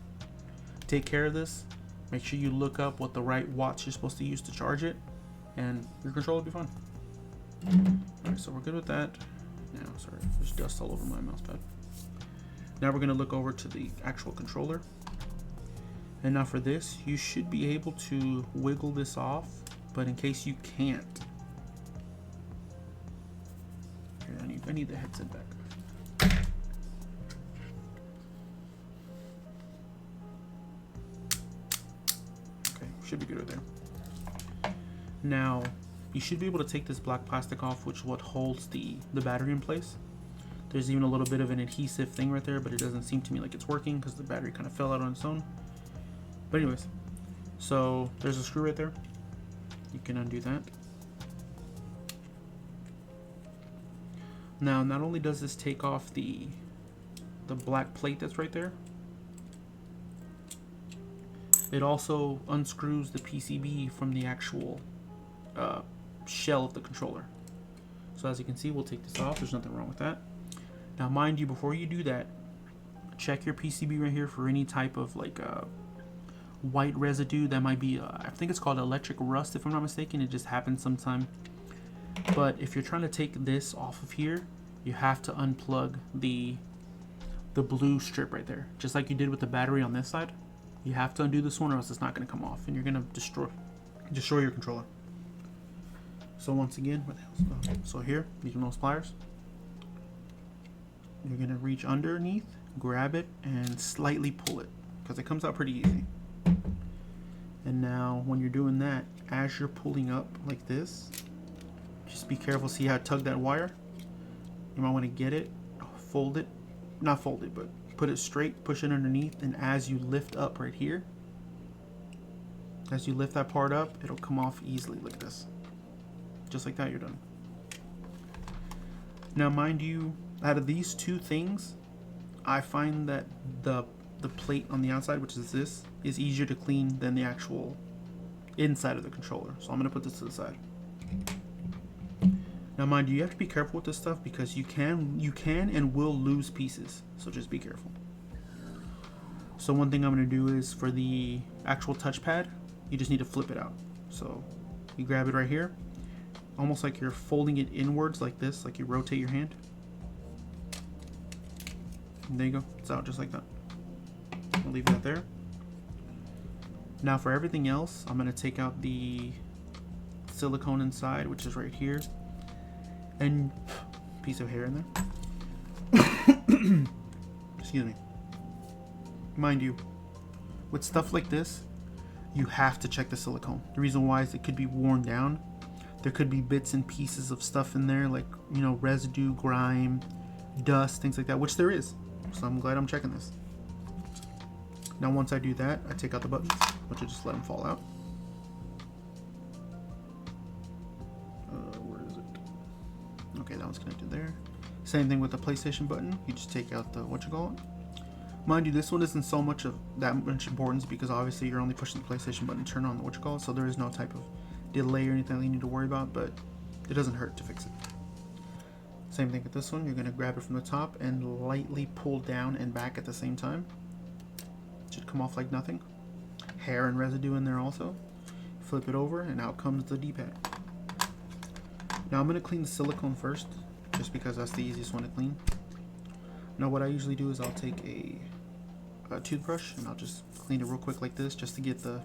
take care of this. Make sure you look up what the right watts you're supposed to use to charge it, and your controller will be fine. Alright, so we're good with that. Now, sorry, there's dust all over my mouse pad. Now we're going to look over to the actual controller. And now for this, you should be able to wiggle this off, but in case you can't, here, I need the headset back. Okay, should be good right there. Now, you should be able to take this black plastic off, which is what holds the battery in place. There's even a little bit of an adhesive thing right there, but it doesn't seem to me like it's working because the battery kind of fell out on its own. But anyways, so there's a screw right there. You can undo that. Now, not only does this take off the black plate that's right there, it also unscrews the PCB from the actual shell of the controller. So as you can see, we'll take this off. There's nothing wrong with that. Now mind you, before you do that, check your PCB right here for any type of like white residue that might be I think it's called electric rust, if I'm not mistaken. It just happens sometime. But if you're trying to take this off of here, you have to unplug the blue strip right there, just like you did with the battery on this side. You have to undo this one or else it's not going to come off and you're going to destroy your controller. So once again, what the hell? So here, using those pliers, you're going to reach underneath, grab it, and slightly pull it, because it comes out pretty easy. And now, when you're doing that, as you're pulling up like this, just be careful, see how I tug that wire? You might want to get it, fold it, not fold it, but put it straight, push it underneath, and as you lift up right here, as you lift that part up, it'll come off easily like this. Just like that, you're done. Now mind you, out of these two things, I find that the plate on the outside, which is this, is easier to clean than the actual inside of the controller. So I'm going to put this to the side. Now mind you have to be careful with this stuff because you can and will lose pieces. So just be careful. So one thing I'm going to do is for the actual touchpad, you just need to flip it out. So you grab it right here, almost like you're folding it inwards like this, like you rotate your hand. And there you go, it's out just like that. I'll leave that there. Now for everything else, I'm going to take out the silicone inside, which is right here, and piece of hair in there. Excuse me. Mind you, with stuff like this, you have to check the silicone. The reason why is it could be worn down. There could be bits and pieces of stuff in there, like, you know, residue, grime, dust, things like that, which there is. So I'm glad I'm checking this. Now once I do that, I take out the buttons, which I just let them fall out. Where is it? Okay, that one's connected there. Same thing with the PlayStation button. You just take out the Mind you, this one isn't so much of that much importance because obviously you're only pushing the PlayStation button to turn on the so there is no type of delay or anything that you need to worry about, but it doesn't hurt to fix it. Same thing with this one. You're going to grab it from the top and lightly pull down and back at the same time. It should come off like nothing. Hair and residue in there also. Flip it over and out comes the D-pad. Now I'm going to clean the silicone first, just because that's the easiest one to clean. Now what I usually do is I'll take a toothbrush and I'll just clean it real quick like this, just to get the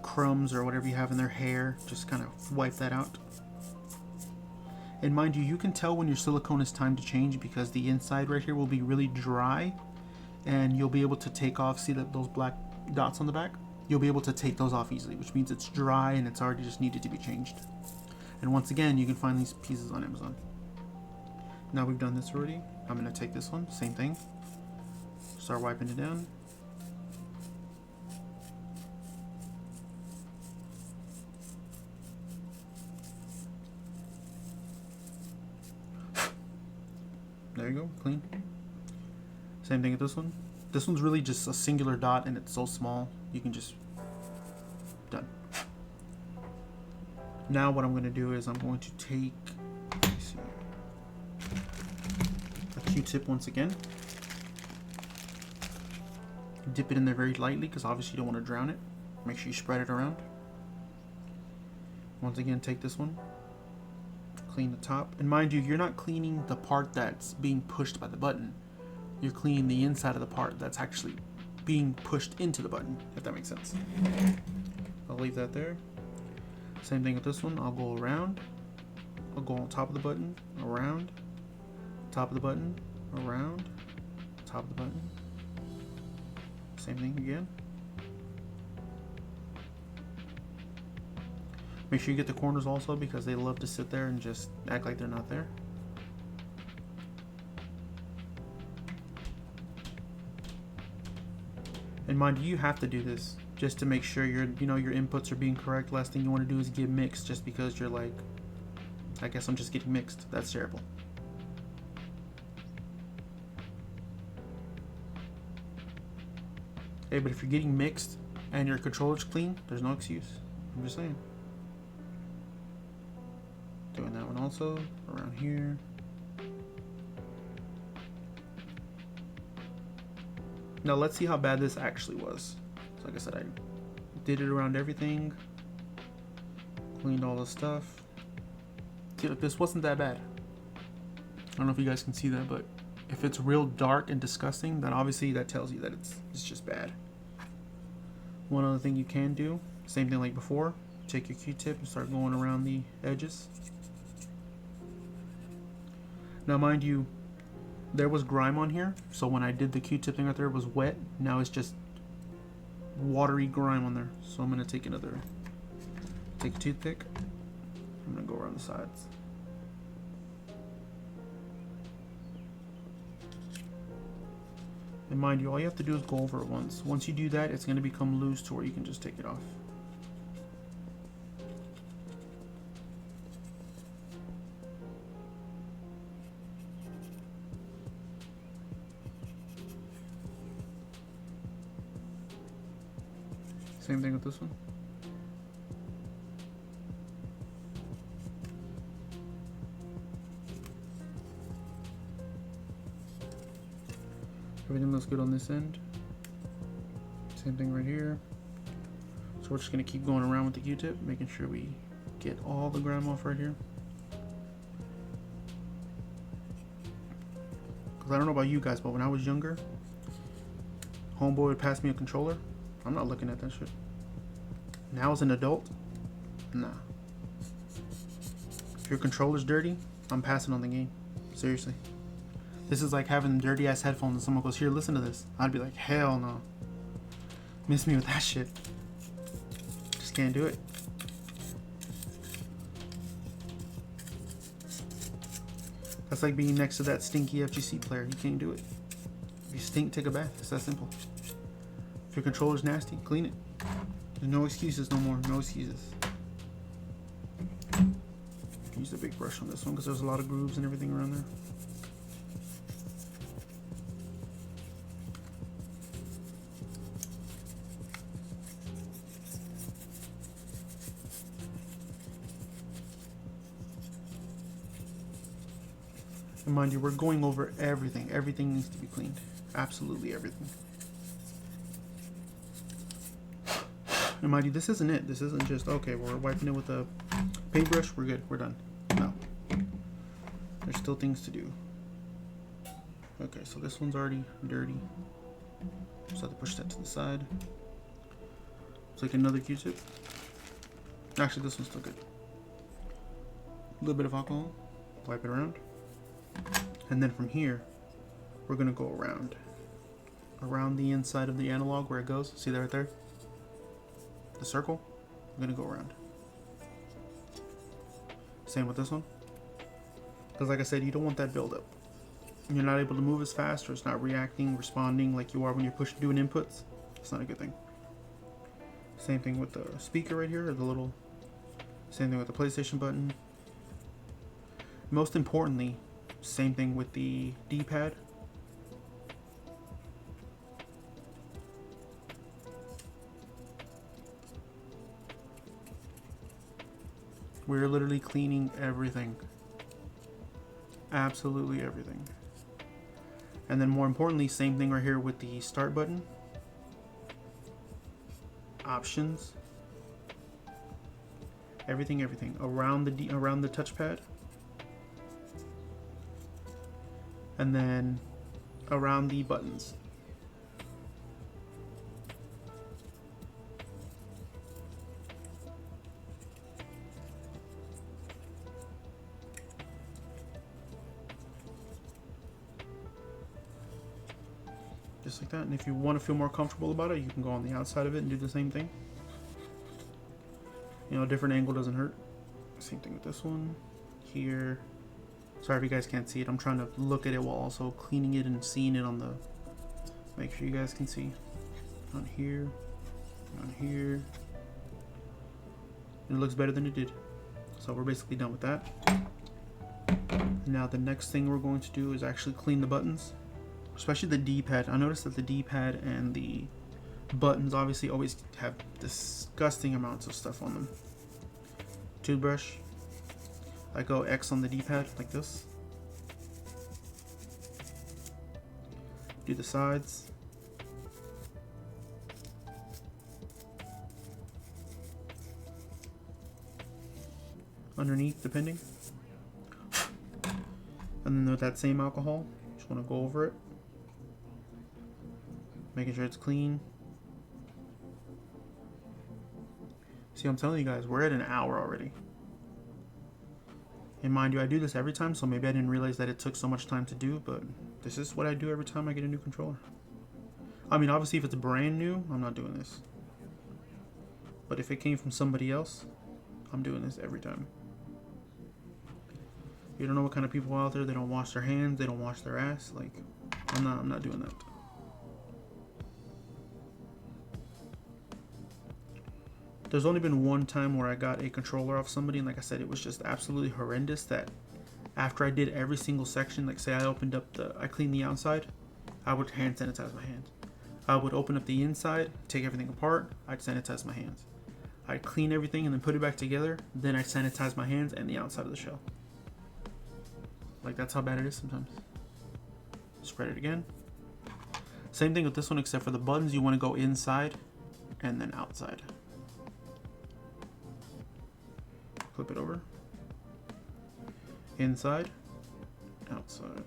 crumbs or whatever you have in their hair, just kind of wipe that out. And mind you, you can tell when your silicone is time to change because the inside right here will be really dry, and you'll be able to take off, see those black dots on the back? You'll be able to take those off easily, which means it's dry and it's already just needed to be changed. And once again, you can find these pieces on Amazon. Now we've done this already, I'm going to take this one, same thing, start wiping it down. There you go, clean. Same thing with this one. This one's really just a singular dot and it's so small, you can just, done. Now what I'm going to do is I'm going to take, let me see, a Q-tip once again. Dip it in there very lightly because obviously you don't want to drown it. Make sure you spread it around. Once again, take this one. Clean the top. And mind you, you're not cleaning the part that's being pushed by the button. You're cleaning the inside of the part that's actually being pushed into the button, if that makes sense. I'll leave that there. Same thing with this one. I'll go around. I'll go on top of the button, around, top of the button, around, top of the button. Same thing again. Make sure you get the corners also because they love to sit there and just act like they're not there. And mind you, you have to do this just to make sure your inputs are being correct. Last thing you want to do is get mixed just because you're like, I guess I'm just getting mixed. That's terrible. Hey, but if you're getting mixed and your controller's clean, there's no excuse. I'm just saying. Doing that one also, around here. Now let's see how bad this actually was. So like I said, I did it around everything. Cleaned all the stuff. See, look, this wasn't that bad. I don't know if you guys can see that, but if it's real dark and disgusting, then obviously that tells you that it's just bad. One other thing you can do, same thing like before, take your Q-tip and start going around the edges. Now mind you, there was grime on here, so when I did the Q-tip thing right there, it was wet. Now it's just watery grime on there. So I'm going to take a toothpick. I'm going to go around the sides. And mind you, all you have to do is go over it once. Once you do that, it's going to become loose to where you can just take it off. Same thing with this one. Everything looks good on this end. Same thing right here. So we're just gonna keep going around with the Q-tip, making sure we get all the grime off right here. Cause I don't know about you guys, but when I was younger, homeboy would pass me a controller. I'm not looking at that shit. Now as an adult, nah. If your controller's dirty, I'm passing on the game. Seriously. This is like having dirty ass headphones and someone goes, here, listen to this. I'd be like, hell no. Miss me with that shit. Just can't do it. That's like being next to that stinky FGC player. You can't do it. If you stink, take a bath. It's that simple. If your controller's nasty, clean it. There's no excuses no more. No excuses. Use the big brush on this one because there's a lot of grooves and everything around there. And mind you, we're going over everything. Everything needs to be cleaned. Absolutely everything. And mind you, this isn't it. This isn't just, okay, we're wiping it with a paintbrush. We're good. We're done. No. There's still things to do. Okay, so this one's already dirty. Just have to push that to the side. Take another Q-tip. Actually, this one's still good. A little bit of alcohol. Wipe it around. And then from here, we're going to go around the inside of the analog where it goes. See that right there? The circle. I'm going to go around. Same with this one. Because like I said, you don't want that buildup. You're not able to move as fast, or it's not reacting, responding like you are when you're doing inputs. It's not a good thing. Same thing with the speaker right here, or the little, same thing with the PlayStation button. Most importantly, same thing with the D-pad. We're literally cleaning everything. Absolutely everything. And then more importantly, same thing right here with the start button. Options. Everything around the touchpad. And then around the buttons. Just like that. And if you want to feel more comfortable about it, you can go on the outside of it and do the same thing. You know, a different angle doesn't hurt. Same thing with this one. Here. Sorry if you guys can't see it. I'm trying to look at it while also cleaning it and seeing it on the... Make sure you guys can see. On here. On here. And it looks better than it did. So we're basically done with that. Now the next thing we're going to do is actually clean the buttons. Especially the D-pad. I noticed that the D-pad and the buttons obviously always have disgusting amounts of stuff on them. Toothbrush. I go X on the D-pad like this. Do the sides. Underneath, depending. And then with that same alcohol, just want to go over it. Making sure it's clean. See, I'm telling you guys, we're at an hour already. And mind you, I do this every time, so maybe I didn't realize that it took so much time to do, but this is what I do every time I get a new controller. I mean, obviously, if it's brand new, I'm not doing this. But if it came from somebody else, I'm doing this every time. You don't know what kind of people out there, they don't wash their hands, they don't wash their ass. Like, I'm not doing that. There's only been one time where I got a controller off somebody, and like I said, it was just absolutely horrendous that after I did every single section, like say I cleaned the outside, I would hand sanitize my hands. I would open up the inside, take everything apart, I'd sanitize my hands. I'd clean everything and then put it back together, then I'd sanitize my hands and the outside of the shell. Like, that's how bad it is sometimes. Spread it again. Same thing with this one, except for the buttons, you want to go inside and then outside. Flip it over. Inside, outside.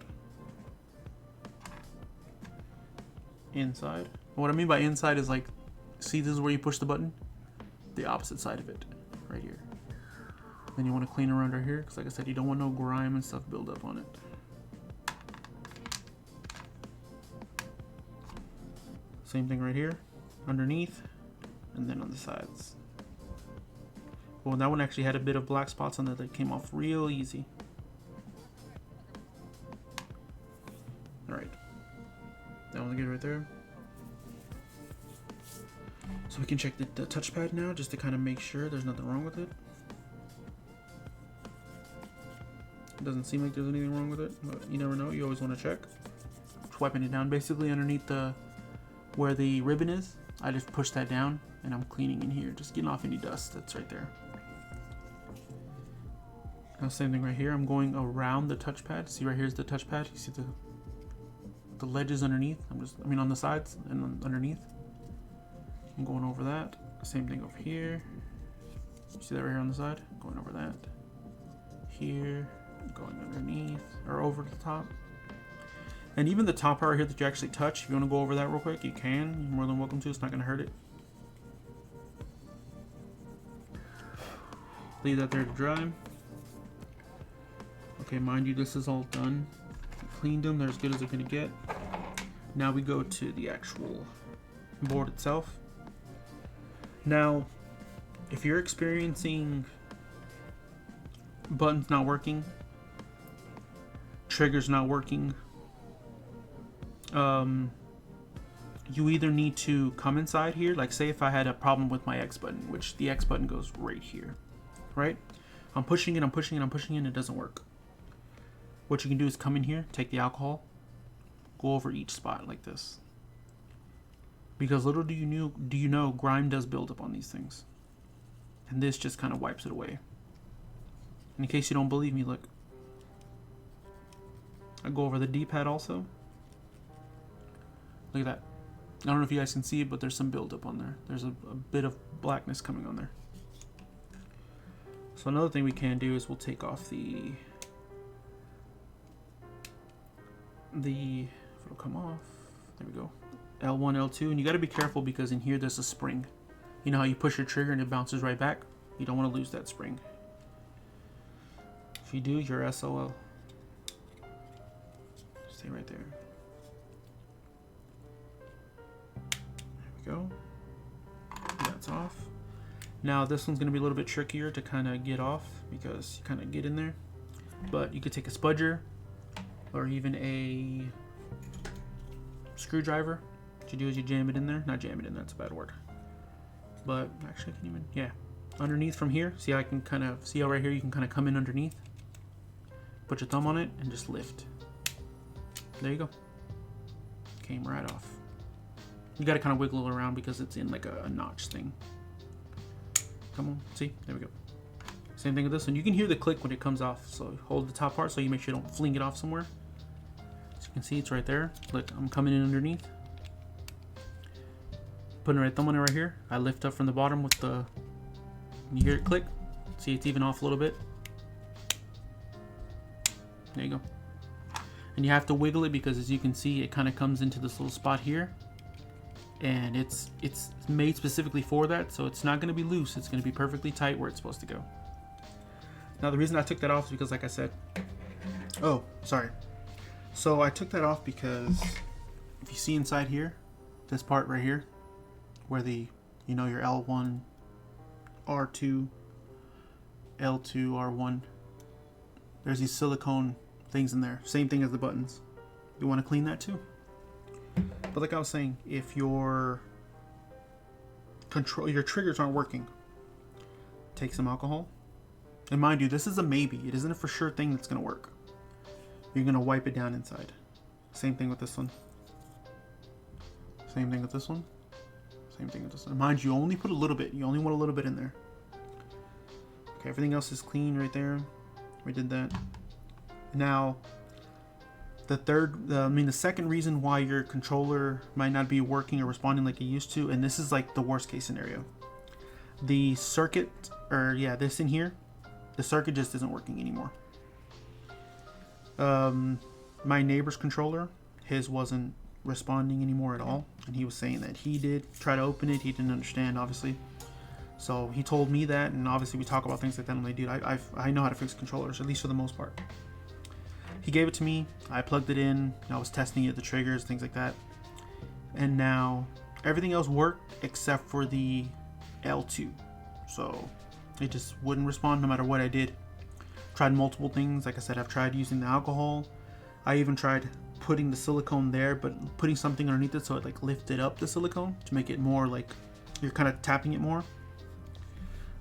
Inside. What I mean by inside is like, see, this is where you push the button? The opposite side of it, right here. Then you want to clean around right here, because like I said, you don't want no grime and stuff build up on it. Same thing right here, underneath, and then on the sides. Well, that one actually had a bit of black spots on it that came off real easy. Alright. That one's good right there. So we can check the touchpad now, just to kind of make sure there's nothing wrong with it. It doesn't seem like there's anything wrong with it, but you never know. You always want to check. Just wiping it down basically underneath the where the ribbon is. I just push that down and I'm cleaning in here, just getting off any dust that's right there. Now same thing right here. I'm going around the touchpad. See, right here's the touchpad. You see the ledges underneath. I mean on the sides and underneath. I'm going over that. Same thing over here. You see that right here on the side? Going over that. Here, going underneath or over the top. And even the top part here that you actually touch, if you want to go over that real quick, you can. You're more than welcome to. It's not going to hurt it. Leave that there to dry. Okay, mind you, this is all done. Cleaned them. They're as good as they're going to get. Now we go to the actual board itself. Now, if you're experiencing buttons not working, triggers not working, you either need to come inside here, like say if I had a problem with my X button, which the X button goes right here, right? I'm pushing it, I'm pushing it, I'm pushing it, and it doesn't work. What you can do is come in here, take the alcohol, go over each spot like this. Because little do you know, grime does build up on these things. And this just kind of wipes it away. And in case you don't believe me, look. I go over the D-pad also. Look at that. I don't know if you guys can see it, but there's some buildup on there. There's a bit of blackness coming on there. So another thing we can do is we'll take off it'll come off. There we go. L1, L2, and you got to be careful because in here there's a spring. You know how you push your trigger and it bounces right back? You don't want to lose that spring. If you do, you're SOL. Stay right there. There we go. That's off. Now this one's going to be a little bit trickier to kind of get off because you kind of get in there. But you could take a spudger or even a screwdriver. What you do is you jam it in there. Not jam it in, that's a bad word. But actually, I can even, yeah. Underneath from here, see how I can kind of, see how right here you can kind of come in underneath? Put your thumb on it and just lift. There you go. Came right off. You got to kind of wiggle it around because it's in like a notch thing. Come on, see? There we go. Same thing with this one. You can hear the click when it comes off. So hold the top part so you make sure you don't fling it off somewhere. As you can see, it's right there. Look, I'm coming in underneath. Putting the right thumb on it right here. I lift up from the bottom with the, you hear it click. See, it's even off a little bit. There you go. And you have to wiggle it because as you can see, it kind of comes into this little spot here. And it's made specifically for that, so it's not going to be loose. It's going to be perfectly tight where it's supposed to go. Now the reason I took that off is because, like I said, oh, sorry. So I took that off because if you see inside here, this part right here, where the, you know, your L1, R2, L2, R1, there's these silicone things in there. Same thing as the buttons. You want to clean that too. But like I was saying, if your triggers aren't working, take some alcohol. And mind you, this is a maybe. It isn't a for sure thing that's going to work. You're going to wipe it down inside. Same thing with this one. Same thing with this one. Same thing with this one. Mind you, only put a little bit. You only want a little bit in there. Okay, everything else is clean right there. We did that. Now, the second reason why your controller might not be working or responding like it used to, and this is like the worst case scenario. The circuit, or yeah, this in here, the circuit just isn't working anymore. My neighbor's controller, his wasn't responding anymore at all, and he was saying that he did try to open it, he didn't understand, obviously. So he told me that, and obviously we talk about things like that. I'm like, dude, I know how to fix controllers, at least for the most part. He gave it to me, I plugged it in, I was testing it, the triggers, things like that, and now everything else worked except for the L2. So it just wouldn't respond no matter what I did. Tried multiple things. Like I said, I've tried using the alcohol. I even tried putting the silicone there, but putting something underneath it so it like lifted up the silicone to make it more like you're kind of tapping it more.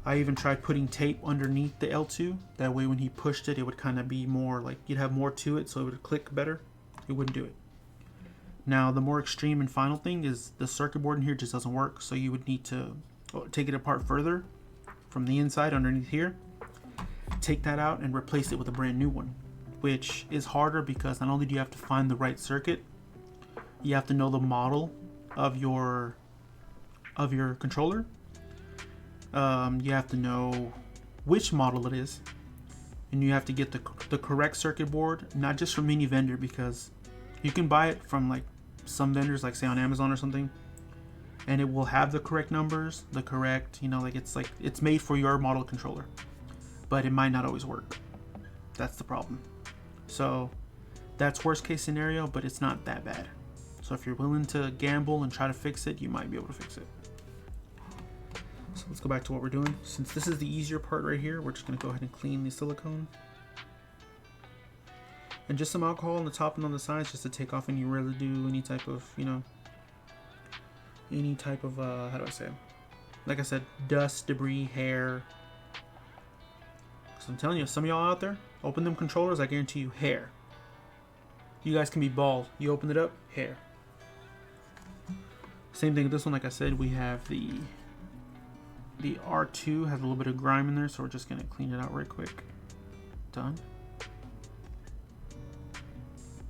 I even tried putting tape underneath the L2. That way when he pushed it, it would kind of be more like you'd have more to it, so it would click better. It wouldn't do it. Now the more extreme and final thing is the circuit board in here just doesn't work, so you would need to take it apart further from the inside underneath here, take that out and replace it with a brand new one, which is harder because not only do you have to find the right circuit, you have to know the model of your controller. You have to know which model it is, and you have to get the correct circuit board, not just from any vendor, because you can buy it from like some vendors, like say on Amazon or something, and it will have the correct numbers, the correct, like it's made for your model controller, but it might not always work. That's the problem. So that's worst case scenario, but it's not that bad. So if you're willing to gamble and try to fix it, you might be able to fix it. So let's go back to what we're doing. Since this is the easier part right here, we're just going to go ahead and clean the silicone. And just some alcohol on the top and on the sides just to take off any residue, any type of, how do I say it? Like I said, dust, debris, hair. So I'm telling you, some of y'all out there, open them controllers, I guarantee you, hair. You guys can be bald. You open it up, hair. Same thing with this one. Like I said, we have the R2 has a little bit of grime in there, so we're just gonna clean it out right quick. Done.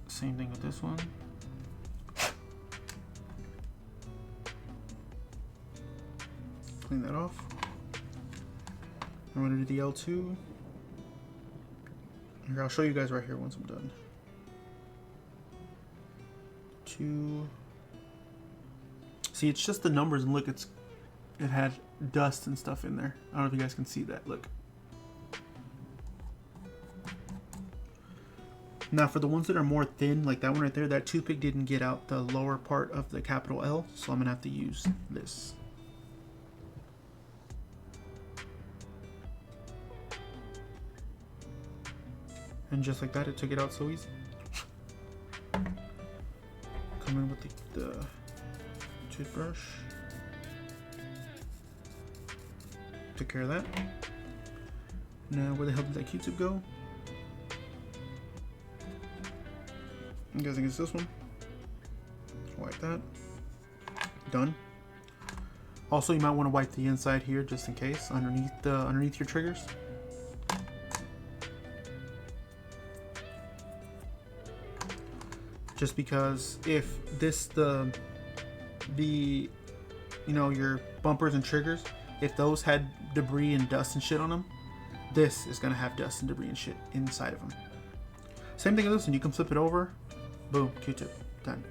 Same thing with this one. Clean that off. I'm gonna do the L2. Here, I'll show you guys right here once I'm done. 2. See, it's just the numbers, and look, it had dust and stuff in there. I don't know if you guys can see that. Look. Now for the ones that are more thin, like that one right there, that toothpick didn't get out the lower part of the capital L, so I'm gonna have to use this. And just like that, it took it out so easy. Come in with the toothbrush. Took care of that. Now, where the hell did that Q-tip go? I'm guessing it's this one. Wipe that. Done. Also, you might want to wipe the inside here just in case, underneath your triggers. Just because if your bumpers and triggers, if those had debris and dust and shit on them, this is gonna have dust and debris and shit inside of them. Same thing with this one. You can flip it over, boom, Q-tip, done.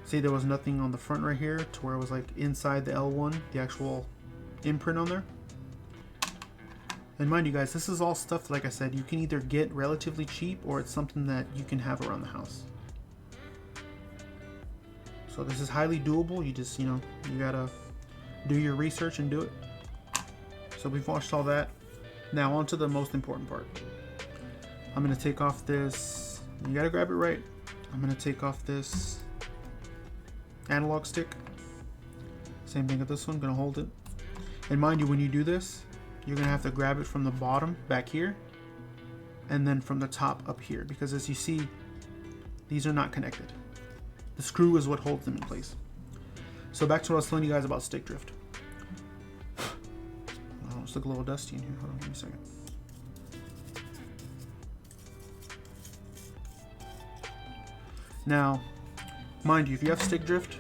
See, there was nothing on the front right here to where it was like inside the L1, the actual imprint on there. And mind you guys, this is all stuff, like I said, you can either get relatively cheap or it's something that you can have around the house. So this is highly doable. You just, you gotta do your research and do it. So we've watched all that. Now on to the most important part. I'm gonna take off this, you gotta grab it right. I'm gonna take off this analog stick. Same thing with this one, gonna hold it. And mind you, when you do this, you're gonna have to grab it from the bottom back here and then from the top up here, because as you see, these are not connected. The screw is what holds them in place. So back to what I was telling you guys about stick drift. Oh, it's looking a little dusty in here. Hold on, give me a second. Now, mind you, if you have stick drift,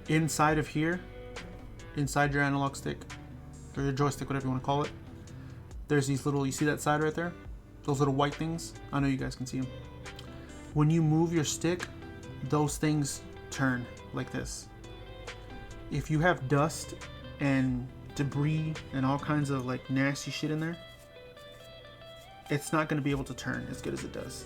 inside of here, inside your analog stick, or your joystick, whatever you want to call it, there's these little, you see that side right there? Those little white things? I know you guys can see them. When you move your stick, those things turn like this. If you have dust and debris and all kinds of like nasty shit in there, it's not going to be able to turn as good as it does.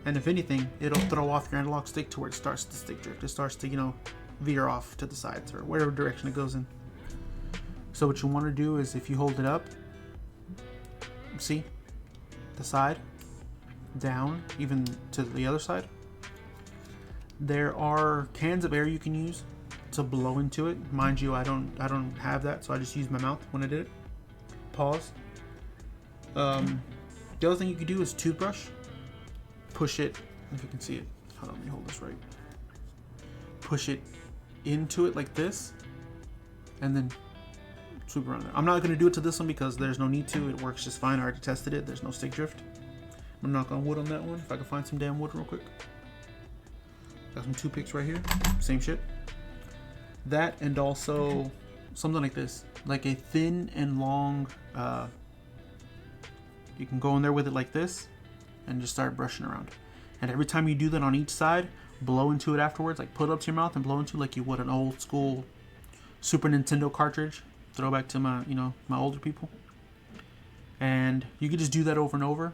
And if anything, it'll throw off your analog stick to where it starts to stick drift. It starts to, you know, veer off to the sides or whatever direction it goes in. So what you want to do is if you hold it up, see the side, down, even to the other side, there are cans of air you can use to blow into it. Mind you, I don't have that, so I just used my mouth when I did it. Pause. The other thing you could do is toothbrush. Push it, if you can see it. Hold on, let me hold this right. Push it into it like this, and then swoop around there. I'm not going to do it to this one because there's no need to. It works just fine. I already tested it. There's no stick drift. I'm gonna knock on wood on that one. If I can find some damn wood real quick. Got some toothpicks right here. Same shit. That and also something like this, like a thin and long. You can go in there with it like this, and just start brushing around. And every time you do that on each side, blow into it afterwards. Like put it up to your mouth and blow into it like you would an old school Super Nintendo cartridge. Throwback to my, you know, my older people. And you could just do that over and over.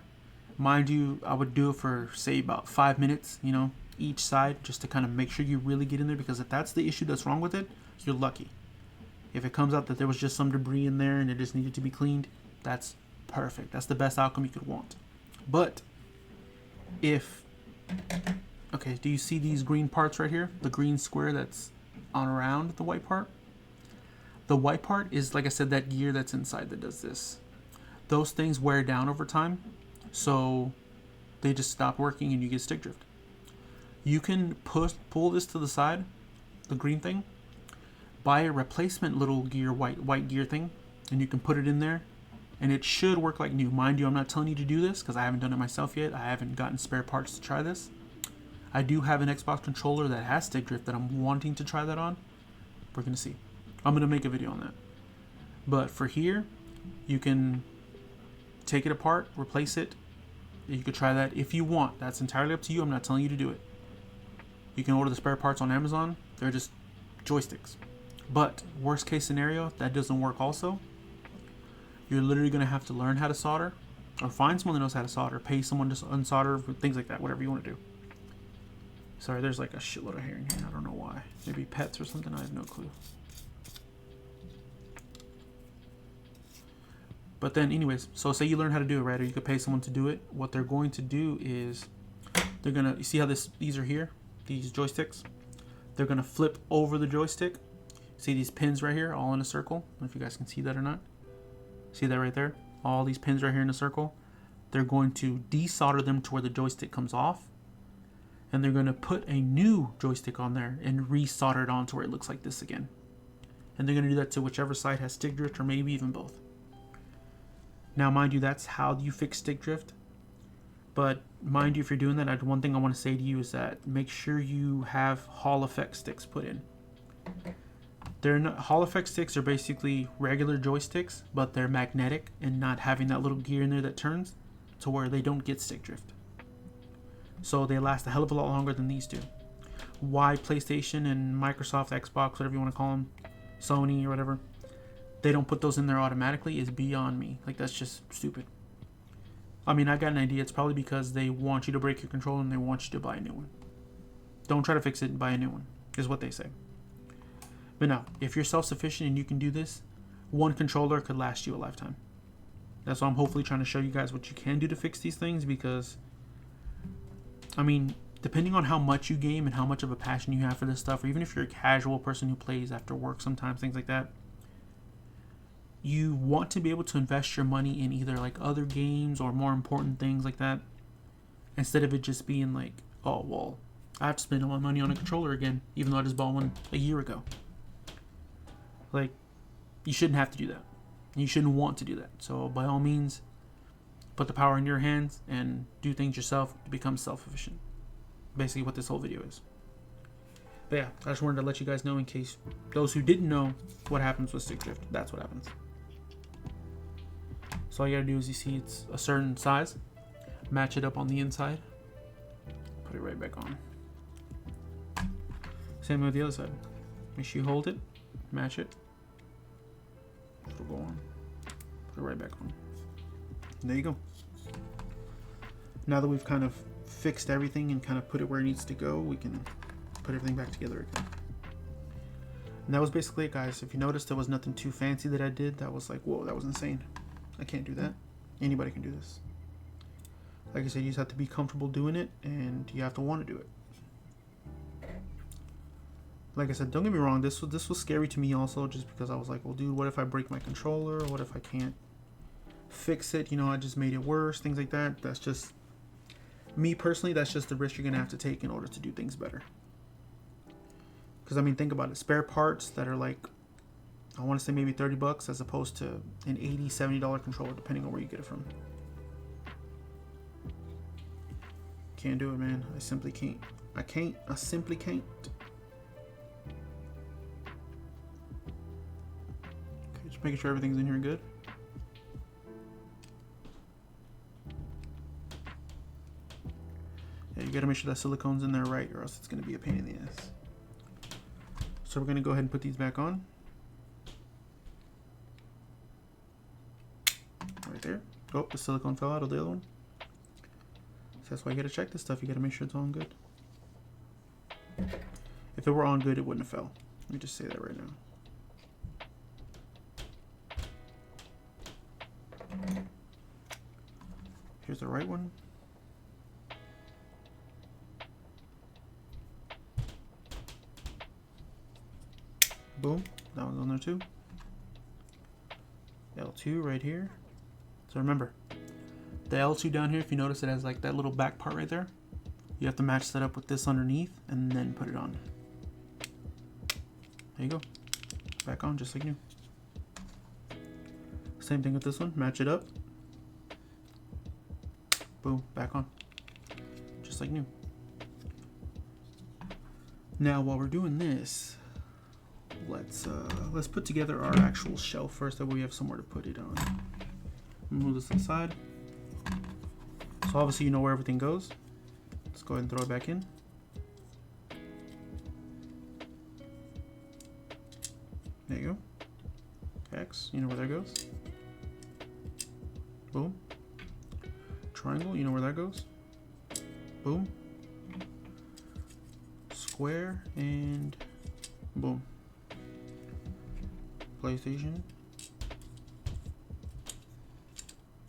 Mind you, I would do it for say about 5 minutes, you know, each side, just to kind of make sure you really get in there, because if that's the issue that's wrong with it, you're lucky. If it comes out that there was just some debris in there and it just needed to be cleaned, that's perfect. That's the best outcome you could want. But if, okay, do you see these green parts right here? The green square that's on around the white part? The white part is, like I said, that gear that's inside that does this. Those things wear down over time, so they just stop working and you get stick drift. You can pull this to the side, the green thing, buy a replacement little gear, white gear thing, and you can put it in there, and it should work like new. Mind you, I'm not telling you to do this because I haven't done it myself yet. I haven't gotten spare parts to try this. I do have an Xbox controller that has stick drift that I'm wanting to try that on. We're going to see. I'm going to make a video on that. But for here, you can take it apart, replace it. You could try that if you want. That's entirely up to you. I'm not telling you to do it. You can order the spare parts on Amazon. They're just joysticks. But worst case scenario, that doesn't work also. You're literally going to have to learn how to solder, or find someone that knows how to solder, pay someone to unsolder, things like that, whatever you want to do. Sorry, there's like a shitload of hair in here. I don't know why. Maybe pets or something. I have no clue. But then anyways, so say you learn how to do it, right? Or you could pay someone to do it. What they're going to do is they're going to, you see how these are here? These joysticks? They're going to flip over the joystick. See these pins right here, all in a circle? I don't know if you guys can see that or not. See that right there? All these pins right here in a circle. They're going to desolder them to where the joystick comes off. And they're going to put a new joystick on there and resolder it on to where it looks like this again. And they're going to do that to whichever side has stick drift, or maybe even both. Now, mind you, that's how you fix stick drift. But mind you, if you're doing that, one thing I want to say to you is that make sure you have Hall effect sticks put in. They're not, Hall effect sticks are basically regular joysticks, but they're magnetic and not having that little gear in there that turns to where they don't get stick drift. So they last a hell of a lot longer than these do. Why PlayStation and Microsoft, Xbox, whatever you want to call them, Sony or whatever, they don't put those in there automatically is beyond me. Like, that's just stupid. I mean, I got an idea. It's probably because they want you to break your controller and they want you to buy a new one. Don't try to fix it and buy a new one, is what they say. But no, if you're self-sufficient and you can do this, one controller could last you a lifetime. That's why I'm hopefully trying to show you guys what you can do to fix these things, because, I mean, depending on how much you game and how much of a passion you have for this stuff, or even if you're a casual person who plays after work sometimes, things like that, you want to be able to invest your money in either like other games or more important things like that, instead of it just being like, oh, well, I have to spend all my money on a controller again, even though I just bought one a year ago. Like, you shouldn't have to do that. You shouldn't want to do that. So by all means, put the power in your hands and do things yourself to become self-sufficient. Basically what this whole video is. But yeah, I just wanted to let you guys know, in case those who didn't know what happens with stick drift. That's what happens. So all you gotta do is, you see it's a certain size, match it up on the inside, put it right back on. Same with the other side. Make sure you hold it, match it, it'll go on, put it right back on. And there you go. Now that we've kind of fixed everything and kind of put it where it needs to go, we can put everything back together again. And that was basically it, guys. If you noticed, there was nothing too fancy that I did that was like, whoa, that was insane. I can't do that. Anybody can do this. Like I said, you just have to be comfortable doing it, and you have to want to do it. Like I said, don't get me wrong, this was scary to me also, just because I was like, well, dude, what if I break my controller? Or what if I can't fix it? You know, I just made it worse, things like that. That's just, me personally, that's just the risk you're going to have to take in order to do things better. Because, I mean, think about it. Spare parts that are like, I want to say maybe 30 bucks as opposed to an $80, $70 controller, depending on where you get it from. Can't do it, man. I simply can't. I simply can't. Okay, just making sure everything's in here good. Yeah, you gotta make sure that silicone's in there right, or else it's gonna be a pain in the ass. So we're gonna go ahead and put these back on. Right there. Oh, the silicone fell out of the other one. So that's why you gotta check this stuff. You gotta make sure it's on good. If it were on good, it wouldn't have fell. Let me just say that right now. Here's the right one. Boom, that one's on there too. L2 right here. So remember, the L2 down here, if you notice, it has like that little back part right there. You have to match that up with this underneath and then put it on. There you go. Back on just like new. Same thing with this one, match it up. Boom, back on. Just like new. Now while we're doing this, let's put together our actual shelf first, that way we have somewhere to put it on. Move this to the side. So obviously you know where everything goes. Let's go ahead and throw it back in. There you go. X, you know where that goes. Boom. Triangle, you know where that goes. Boom. Square, and boom. PlayStation.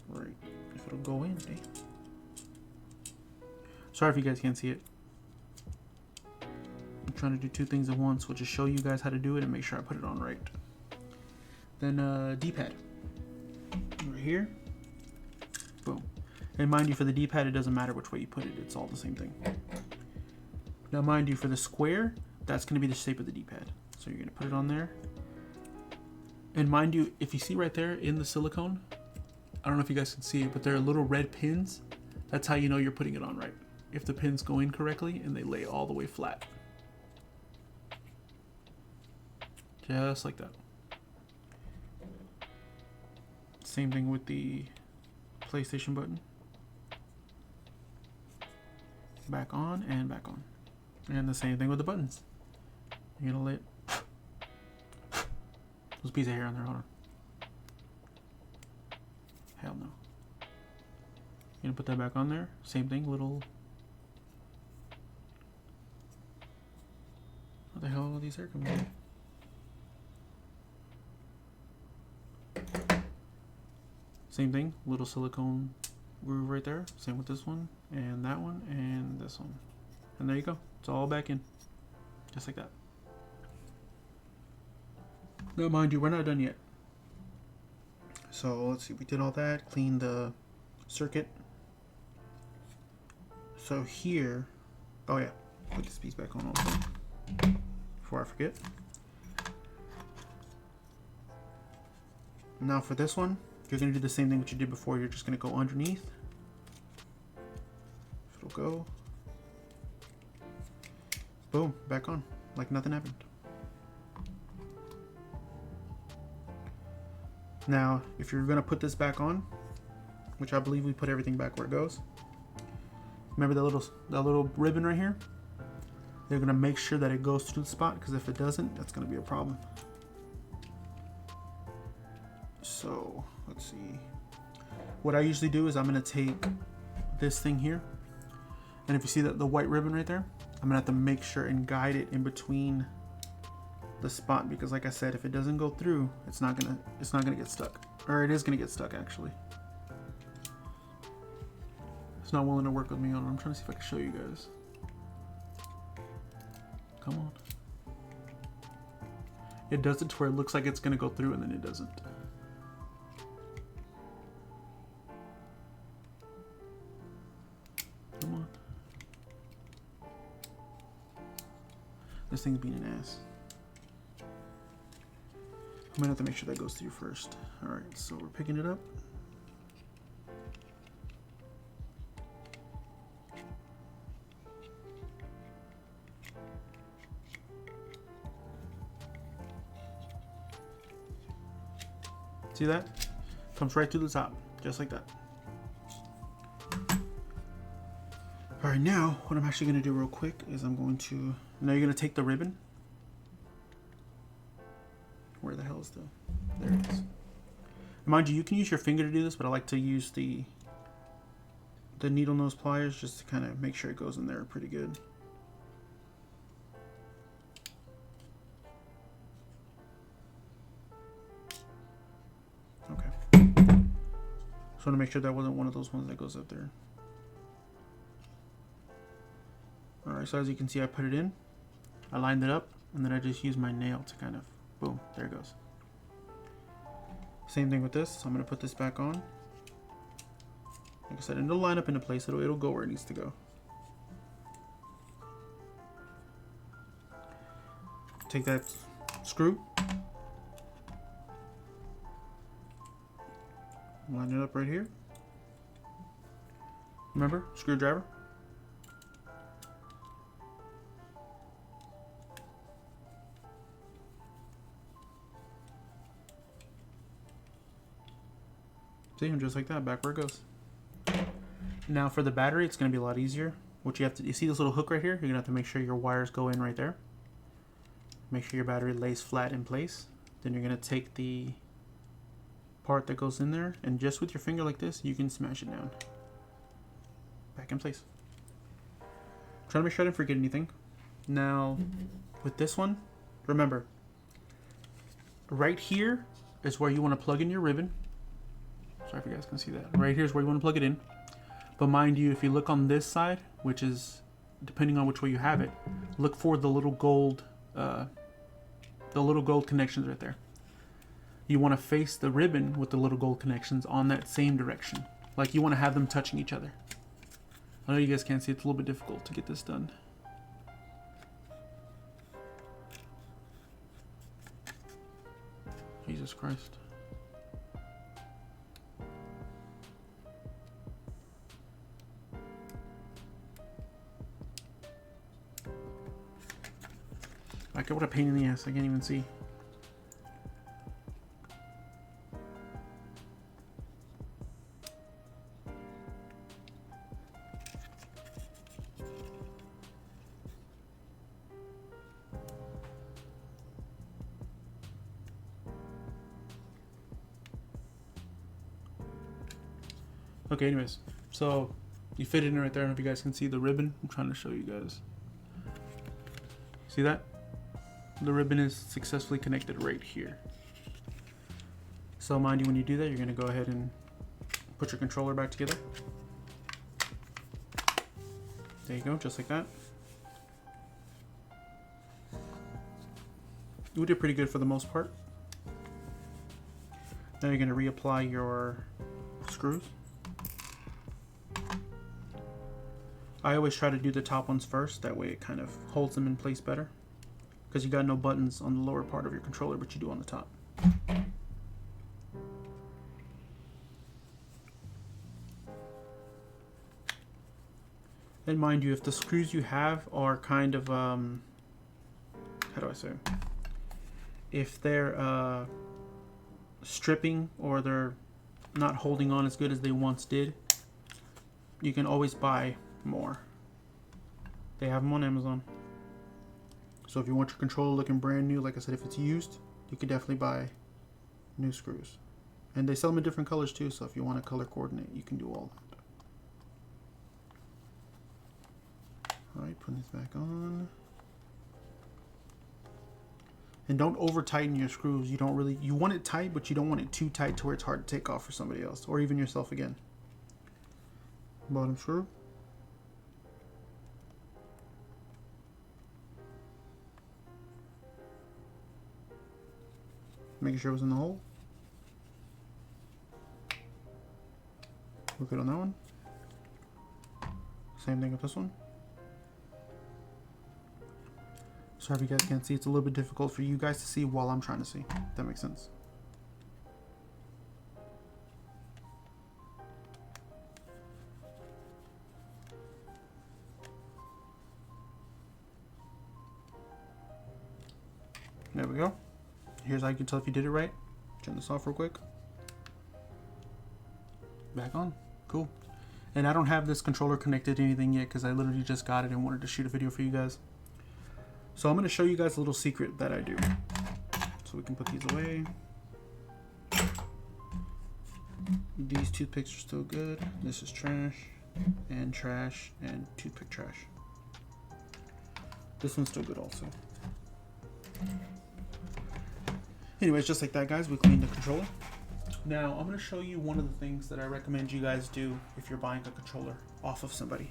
Right. If it'll go in, eh? Sorry if you guys can't see it. I'm trying to do two things at once, which is show you guys how to do it and make sure I put it on right. Then D-pad. Right here. Boom. And mind you, for the D-pad, it doesn't matter which way you put it. It's all the same thing. Now mind you, for the square, that's going to be the shape of the D-pad. So you're going to put it on there. And mind you, if you see right there in the silicone, I don't know if you guys can see it, but there are little red pins. That's how you know you're putting it on right. If the pins go in correctly and they lay all the way flat. Just like that. Same thing with the PlayStation button. Back on and back on. And the same thing with the buttons. You're gonna lay it. There's a piece of hair on there, hold on. Hell no. You're gonna put that back on there. Same thing, little... What the hell are these hair coming in? Same thing, little silicone groove right there. Same with this one, and that one, and this one. And there you go. It's all back in. Just like that. Now mind you, we're not done yet. So let's see, we did all that, cleaned the circuit. So here, oh yeah, put this piece back on also before I forget. Now for this one, you're going to do the same thing that you did before. You're just going to go underneath. It'll go. Boom, back on, like nothing happened. Now, if you're gonna put this back on, which I believe we put everything back where it goes. Remember that little ribbon right here? They're gonna make sure that it goes through the spot, because if it doesn't, that's gonna be a problem. So, let's see. What I usually do is I'm gonna take this thing here, and if you see that the white ribbon right there, I'm gonna have to make sure and guide it in between the spot, because like I said, if it doesn't go through, it's not gonna get stuck. Or it is gonna get stuck actually. It's not willing to work with me on it. I'm trying to see if I can show you guys. Come on. It does it to where it looks like it's gonna go through and then it doesn't. Come on. This thing's being an ass. I'm gonna have to make sure that goes through first. Alright, so we're picking it up. See that? Comes right to the top, just like that. Alright, now what I'm actually gonna do real quick is I'm going to, now you're gonna take the ribbon. Where the hell is the, there it is. Mind you, you can use your finger to do this, but I like to use the needle nose pliers just to kind of make sure it goes in there pretty good. Okay. Just want to make sure that wasn't one of those ones that goes up there. Alright, so as you can see, I put it in, I lined it up, and then I just use my nail to kind of, boom, there it goes. Same thing with this, so I'm going to put this back on. Like I said, it'll line up into place, it'll go where it needs to go. Take that screw, line it up right here. Remember, screwdriver. See, just like that, back where it goes. Now for the battery, it's going to be a lot easier. What you have to, you see this little hook right here? You're going to have to make sure your wires go in right there. Make sure your battery lays flat in place. Then you're going to take the part that goes in there, and just with your finger like this, you can smash it down. Back in place. Try to make sure I didn't forget anything. Now, with this one, remember, right here is where you want to plug in your ribbon. Sorry if you guys can see that. Right here is where you want to plug it in. But mind you, if you look on this side, which is depending on which way you have it, look for the little gold connections right there. You want to face the ribbon with the little gold connections on that same direction. Like you want to have them touching each other. I know you guys can't see, it's a little bit difficult to get this done. Jesus Christ. Like, what a pain in the ass, I can't even see. Okay, anyways, so you fit it in right there. I don't know if you guys can see the ribbon. I'm trying to show you guys. See that? The ribbon is successfully connected right here. So mind you, when you do that, you're going to go ahead and put your controller back together. There you go, just like that. You did pretty good for the most part. Now you're going to reapply your screws. I always try to do the top ones first, that way it kind of holds them in place better. Because you got no buttons on the lower part of your controller, but you do on the top. And mind you, if the screws you have are kind of, how do I say? If they're stripping or they're not holding on as good as they once did, you can always buy more. They have them on Amazon. So if you want your controller looking brand new, like I said, if it's used, you could definitely buy new screws. And they sell them in different colors too, so if you want to color coordinate, you can do all that. Alright, putting this back on. And don't over tighten your screws. You don't really, you want it tight, but you don't want it too tight to where it's hard to take off for somebody else, or even yourself again. Bottom screw. Making sure it was in the hole. We're good on that one. Same thing with this one. Sorry if you guys can't see, it's a little bit difficult for you guys to see while I'm trying to see. If that makes sense. There we go. Here's how you can tell if you did it right. Turn this off real quick. Back on. Cool. And I don't have this controller connected to anything yet because I literally just got it and wanted to shoot a video for you guys. So I'm going to show you guys a little secret that I do. So we can put these away. These toothpicks are still good. This is trash, and toothpick trash. This one's still good also. Anyways, just like that, guys, we cleaned the controller. Now, I'm going to show you one of the things that I recommend you guys do if you're buying a controller off of somebody.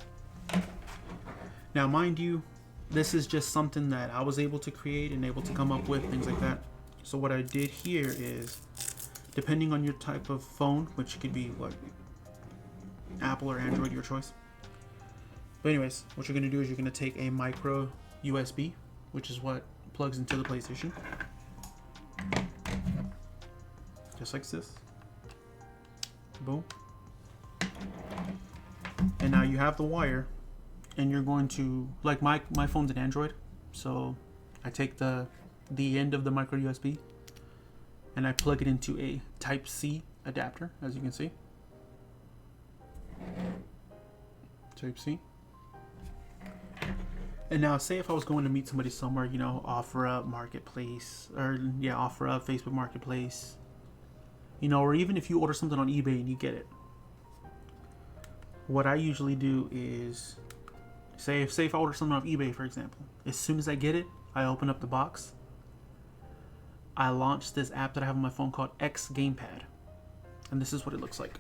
Now, mind you, this is just something that I was able to create and able to come up with, things like that. So what I did here is, depending on your type of phone, which could be what, Apple or Android, your choice. But anyways, what you're going to do is you're going to take a micro USB, which is what plugs into the PlayStation. Just like this. Boom. And now you have the wire, and you're going to, like my phone's an Android, so I take the end of the micro USB and I plug it into a Type-C adapter, as you can see. Type-C. And now say if I was going to meet somebody somewhere, you know, OfferUp, Marketplace, or yeah, OfferUp, Facebook Marketplace, you know, or even if you order something on eBay and you get it. What I usually do is, say if I order something off eBay, for example, as soon as I get it, I open up the box. I launch this app that I have on my phone called X Gamepad. And this is what it looks like.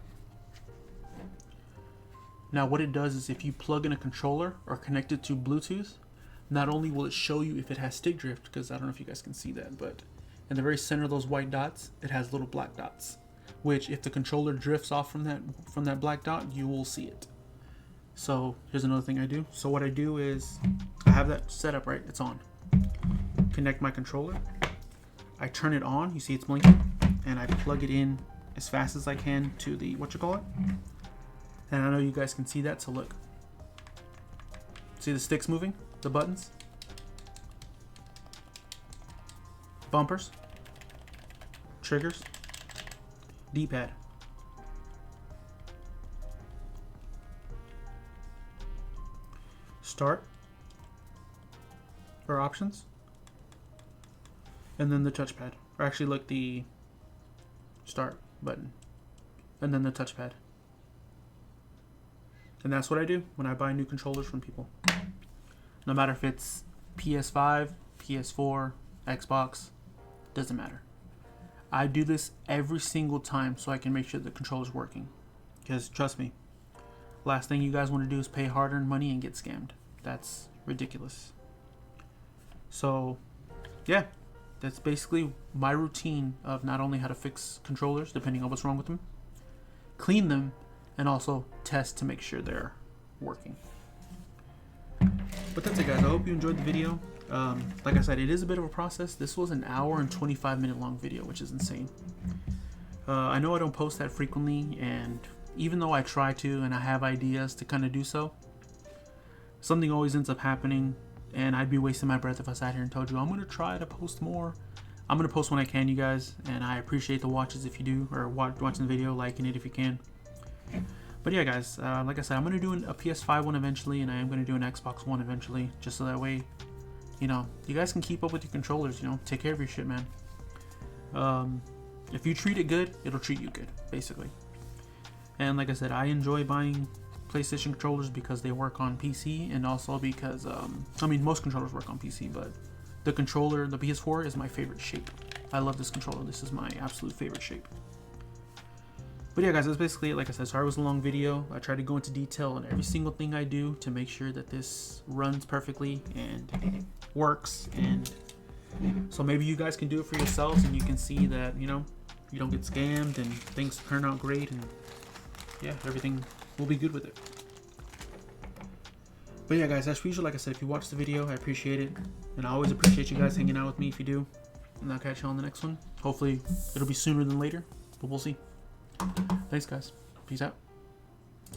Now what it does is if you plug in a controller or connect it to Bluetooth, not only will it show you if it has stick drift, because I don't know if you guys can see that, but in the very center of those white dots, it has little black dots, which if the controller drifts off from that black dot, you will see it. So here's another thing I do. So what I do is I have that set up, right? It's on. Connect my controller. I turn it on. You see it's blinking, and I plug it in as fast as I can to the and I know you guys can see that, so look. See the sticks moving? The buttons? Bumpers? Triggers? D-pad. Start. Or options. And then the touchpad. Or actually look, the start button. And then the touchpad. And that's what I do when I buy new controllers from people. No matter if it's PS5, PS4, Xbox, doesn't matter. I do this every single time so I can make sure the controller's working. Because trust me, last thing you guys want to do is pay hard-earned money and get scammed. That's ridiculous. So, yeah, that's basically my routine of not only how to fix controllers, depending on what's wrong with them, clean them, and also test to make sure they're working. But that's it, guys. I hope you enjoyed the video. Like I said, it is a bit of a process. This was an hour and 25-minute long video, which is insane. I know I don't post that frequently, and even though I try to and I have ideas to kind of do so, something always ends up happening, and I'd be wasting my breath if I sat here and told you I'm going to try to post more. I'm going to post when I can, you guys, and I appreciate the watches if you do, or watching the video, liking it if you can. But yeah, guys, like I said, I'm going to do a PS5 one eventually, and I am going to do an Xbox One eventually, just so that way, you know, you guys can keep up with your controllers, you know, take care of your shit, man. If you treat it good, it'll treat you good, basically. And like I said, I enjoy buying PlayStation controllers because they work on PC, and also because, I mean, most controllers work on PC, but the controller, the PS4, is my favorite shape. I love this controller. This is my absolute favorite shape. But yeah, guys, that's basically it. Like I said, sorry it was a long video. I tried to go into detail on every single thing I do to make sure that this runs perfectly and works. And so maybe you guys can do it for yourselves, and you can see that, you know, you don't get scammed and things turn out great, and yeah, everything will be good with it. But yeah, guys, as usual, like I said, if you watched the video, I appreciate it, and I always appreciate you guys hanging out with me if you do. And I'll catch you on the next one. Hopefully it'll be sooner than later, but we'll see. Thanks, guys. Peace out.